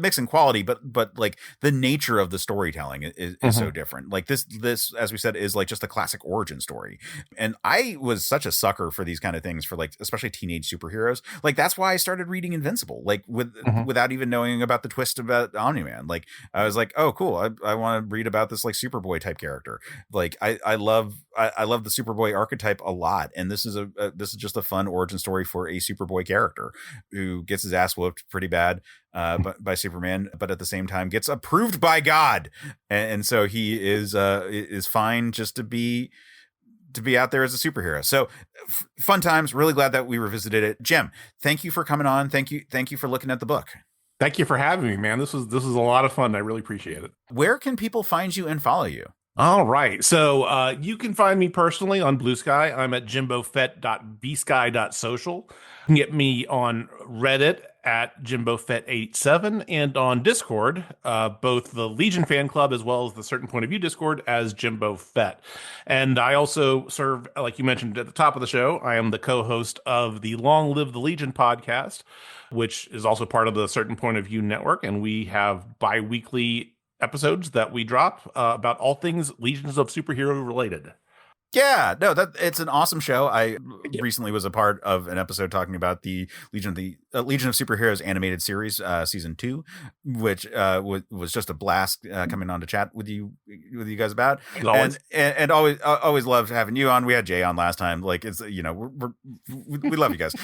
[SPEAKER 1] mix in quality, but like the nature of the storytelling is so different. Like this, as we said, is like just a classic origin story. And I was such a sucker for these kind of things, for like, especially teenage superheroes. Like that's why I started reading Invincible, like without even knowing about the twist about Omni-Man. Like I was like, oh, cool. I want to read about this like Superboy type character. Like I love the Superboy archetype a lot. And this is just a fun origin story for a Superboy character who gets his ass whooped pretty bad by Superman, but at the same time gets approved by God, and so he is fine just to be out there as a superhero. So fun times. Really glad that we revisited it. Jim, thank you for coming on. Thank you for looking at the book.
[SPEAKER 2] Thank you for having me, man. This was a lot of fun. I really appreciate it.
[SPEAKER 1] Where can people find you and follow you?
[SPEAKER 2] All right. So you can find me personally on Blue Sky. I'm at jimbofett.bsky.social. You can get me on Reddit at jimbofett87 and on Discord, both the Legion fan club as well as the Certain Point of View Discord, as Jimbo Fett. And I also serve, like you mentioned at the top of the show, I am the co-host of the Long Live the Legion podcast, which is also part of the Certain Point of View network. And we have bi-weekly episodes that we drop about all things Legions of Superhero related.
[SPEAKER 1] Yeah, no, it's an awesome show. I recently was a part of an episode talking about the Legion of Superheroes animated series, season 2, which was just a blast coming on to chat with you guys about. And always loved having you on. We had Jay on last time. Like it's we love you guys.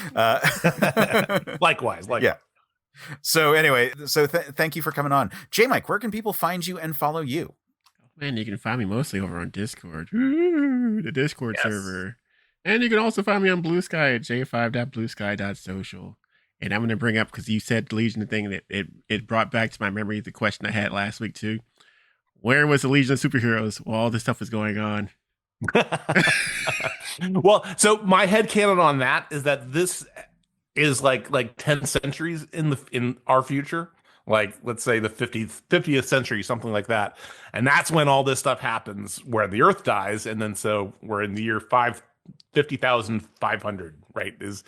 [SPEAKER 2] Likewise.
[SPEAKER 1] Yeah. So anyway, thank you for coming on, Jmike. Where can people find you and follow you?
[SPEAKER 3] Man, you can find me mostly over on Discord. Ooh, the Discord server. And you can also find me on Blue Sky at j5.bluesky.social. And I'm going to bring up, because you said the Legion thing, that it brought back to my memory the question I had last week too. Where was the Legion of Superheroes while all this stuff was going on?
[SPEAKER 2] Well, so my headcanon on that is that this is like 10 centuries in our future. Like, let's say the 50th century, something like that. And that's when all this stuff happens, where the Earth dies. And then so we're in the year 50,500, right, is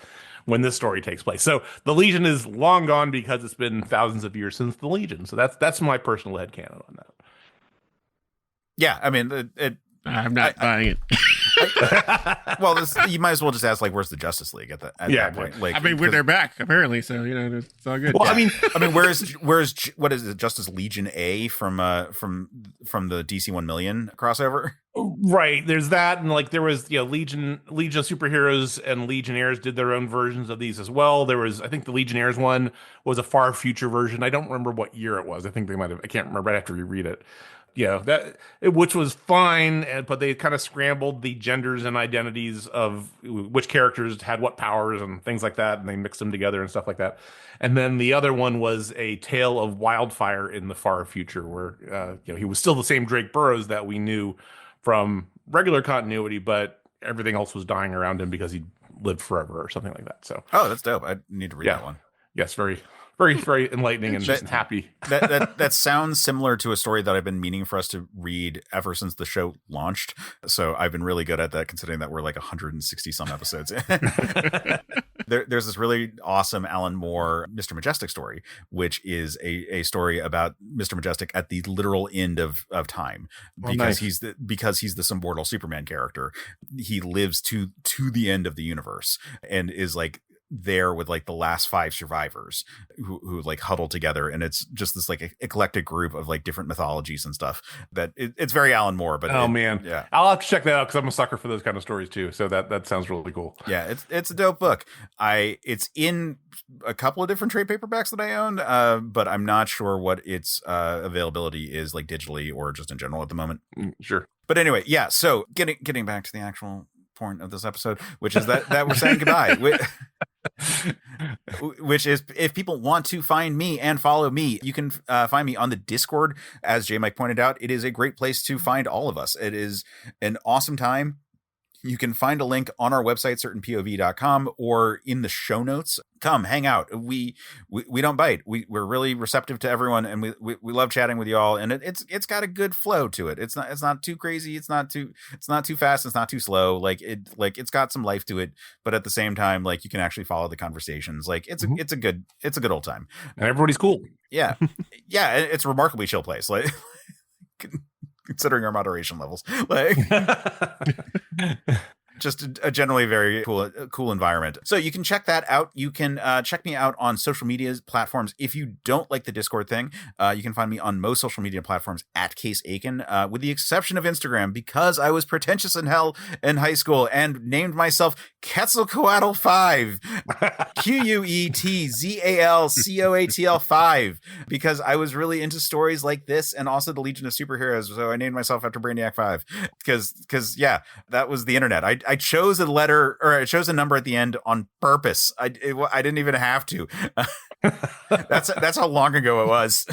[SPEAKER 2] when this story takes place. So the Legion is long gone because it's been thousands of years since the Legion. So that's my personal headcanon on that.
[SPEAKER 1] Yeah, I mean,
[SPEAKER 3] I'm not buying it.
[SPEAKER 1] Well, you might as well just ask, like, where's the Justice League at that point? Like,
[SPEAKER 3] I mean, they're back apparently, so it's all good.
[SPEAKER 2] Well,
[SPEAKER 1] yeah. I mean, where's what is it? Justice Legion A from the DC 1 million crossover?
[SPEAKER 2] Right. There's that, and like there was Legion of Superheroes and Legionnaires did their own versions of these as well. There was, I think, the Legionnaires one was a far future version. I don't remember what year it was. I think they might have. I can't remember. I'd have to reread it. Which was fine, but they kind of scrambled the genders and identities of which characters had what powers and things like that, and they mixed them together and stuff like that. And then the other one was a tale of Wildfire in the far future, where he was still the same Drake Burroughs that we knew from regular continuity, but everything else was dying around him because he lived forever or something like that. So,
[SPEAKER 1] oh, that's dope. I need to read that one.
[SPEAKER 2] Yes, very, very enlightening and just happy.
[SPEAKER 1] that sounds similar to a story that I've been meaning for us to read ever since the show launched. So I've been really good at that, considering that we're like 160 some episodes in. There's this really awesome Alan Moore Mr. Majestic story, which is a story about Mr. Majestic at the literal end of time, because he's the immortal Superman character. He lives to the end of the universe and is like there with like the last 5 survivors who like huddle together, and it's just this like eclectic group of like different mythologies and stuff. That it's very Alan Moore, but
[SPEAKER 2] yeah, I'll have to check that out because I'm a sucker for those kind of stories too. So that sounds really cool.
[SPEAKER 1] Yeah, it's a dope book. It's in a couple of different trade paperbacks that I own, but I'm not sure what its availability is like digitally or just in general at the moment.
[SPEAKER 2] Sure.
[SPEAKER 1] But anyway, yeah. So getting back to the actual point of this episode, which is that we're saying goodbye. Which is, if people want to find me and follow me, you can find me on the Discord. As Jmike pointed out, it is a great place to find all of us. It is an awesome time. You can find a link on our website, certainpov.com, or in the show notes. Come hang out. We don't bite. We're really receptive to everyone, and we love chatting with you all. And it's got a good flow to it. It's not too crazy. It's not too fast. It's not too slow. It's got some life to it, but at the same time, like, you can actually follow the conversations. Like, it's a good old time.
[SPEAKER 2] And everybody's cool.
[SPEAKER 1] Yeah. Yeah. It's a remarkably chill place. Like, considering our moderation levels, like, just a generally very cool environment. So you can check that out. You can check me out on social media platforms. If you don't like the Discord thing, you can find me on most social media platforms at Case Aiken, with the exception of Instagram, because I was pretentious in hell in high school and named myself Quetzalcoatl 5, Quetzalcoatl 5, because I was really into stories like this and also the Legion of Superheroes. So I named myself after Brainiac 5 because yeah, that was the internet. I chose a letter, or I chose a number at the end on purpose. I didn't even have to. That's how long ago it was.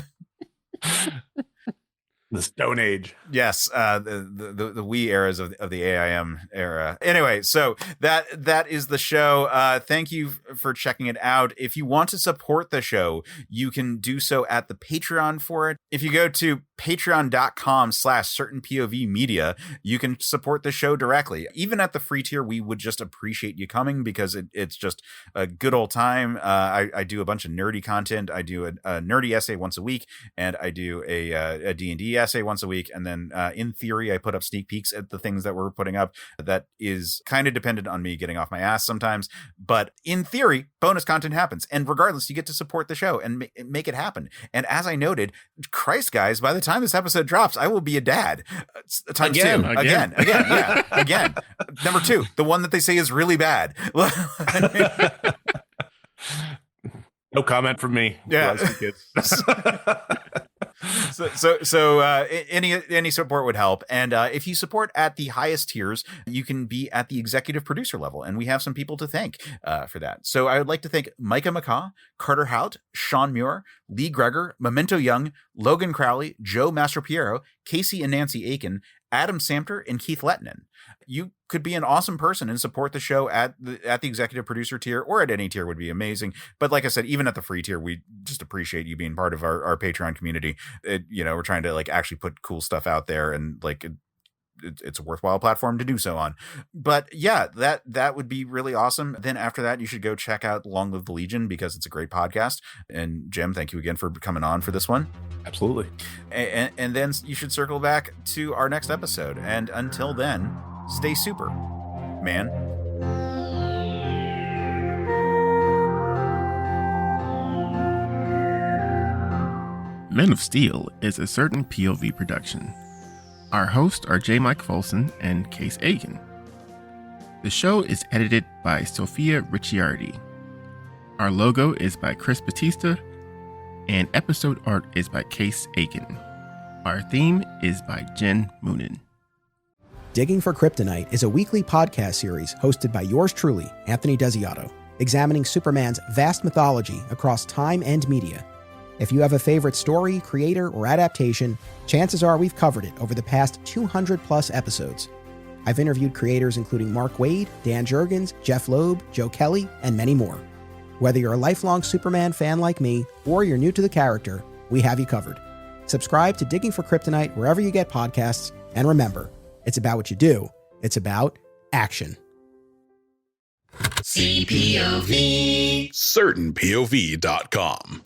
[SPEAKER 2] The Stone Age.
[SPEAKER 1] Yes, the wee eras of the AIM era. Anyway, so that is the show. Thank you for checking it out. If you want to support the show, you can do so at the Patreon for it. If you go to patreon.com/certainpovmedia, you can support the show directly. Even at the free tier, we would just appreciate you coming, because it's just a good old time. I do a bunch of nerdy content. I do a nerdy essay once a week, and I do a D&D essay once a week. And then in theory, I put up sneak peeks at the things that we're putting up. That is kind of dependent on me getting off my ass sometimes. But in theory, bonus content happens. And regardless, you get to support the show and make it happen. And as I noted, Christ, guys, by the time this episode drops, I will be a dad. Times
[SPEAKER 3] Again.
[SPEAKER 1] two. Again. Yeah. Again. Number 2, the one that they say is really bad.
[SPEAKER 2] No comment from me.
[SPEAKER 1] Yeah. So any support would help. And if you support at the highest tiers, you can be at the executive producer level, and we have some people to thank for that. So I would like to thank Micah McCaw, Carter Hout, Sean Muir, Lee Gregor, Memento Young, Logan Crowley, Joe Mastropiero, Casey and Nancy Aiken, Adam Samter, and Keith Lettinen. You could be an awesome person and support the show at the executive producer tier, or at any tier would be amazing. But like I said, even at the free tier, we just appreciate you being part of our Patreon community. We're trying to like actually put cool stuff out there, and like it's a worthwhile platform to do so on. But yeah, that would be really awesome. Then after that, you should go check out Long Live the Legion, because it's a great podcast. And Jim, thank you again for coming on for this one.
[SPEAKER 2] Absolutely.
[SPEAKER 1] And then you should circle back to our next episode. And until then, stay super, man.
[SPEAKER 3] Men of Steel is a Certain POV production. Our hosts are Jmike Folson and Case Aiken. The show is edited by Sophia Ricciardi. Our logo is by Chris Batista, and episode art is by Case Aiken. Our theme is by Gen Moonen.
[SPEAKER 4] Digging for Kryptonite is a weekly podcast series hosted by yours truly, Anthony Desiato, examining Superman's vast mythology across time and media. If you have a favorite story, creator, or adaptation, chances are we've covered it over the past 200-plus episodes. I've interviewed creators including Mark Waid, Dan Jurgens, Jeff Loeb, Joe Kelly, and many more. Whether you're a lifelong Superman fan like me, or you're new to the character, we have you covered. Subscribe to Digging for Kryptonite wherever you get podcasts, and remember, it's about what you do. It's about action.
[SPEAKER 5] CPOV. CertainPOV.com.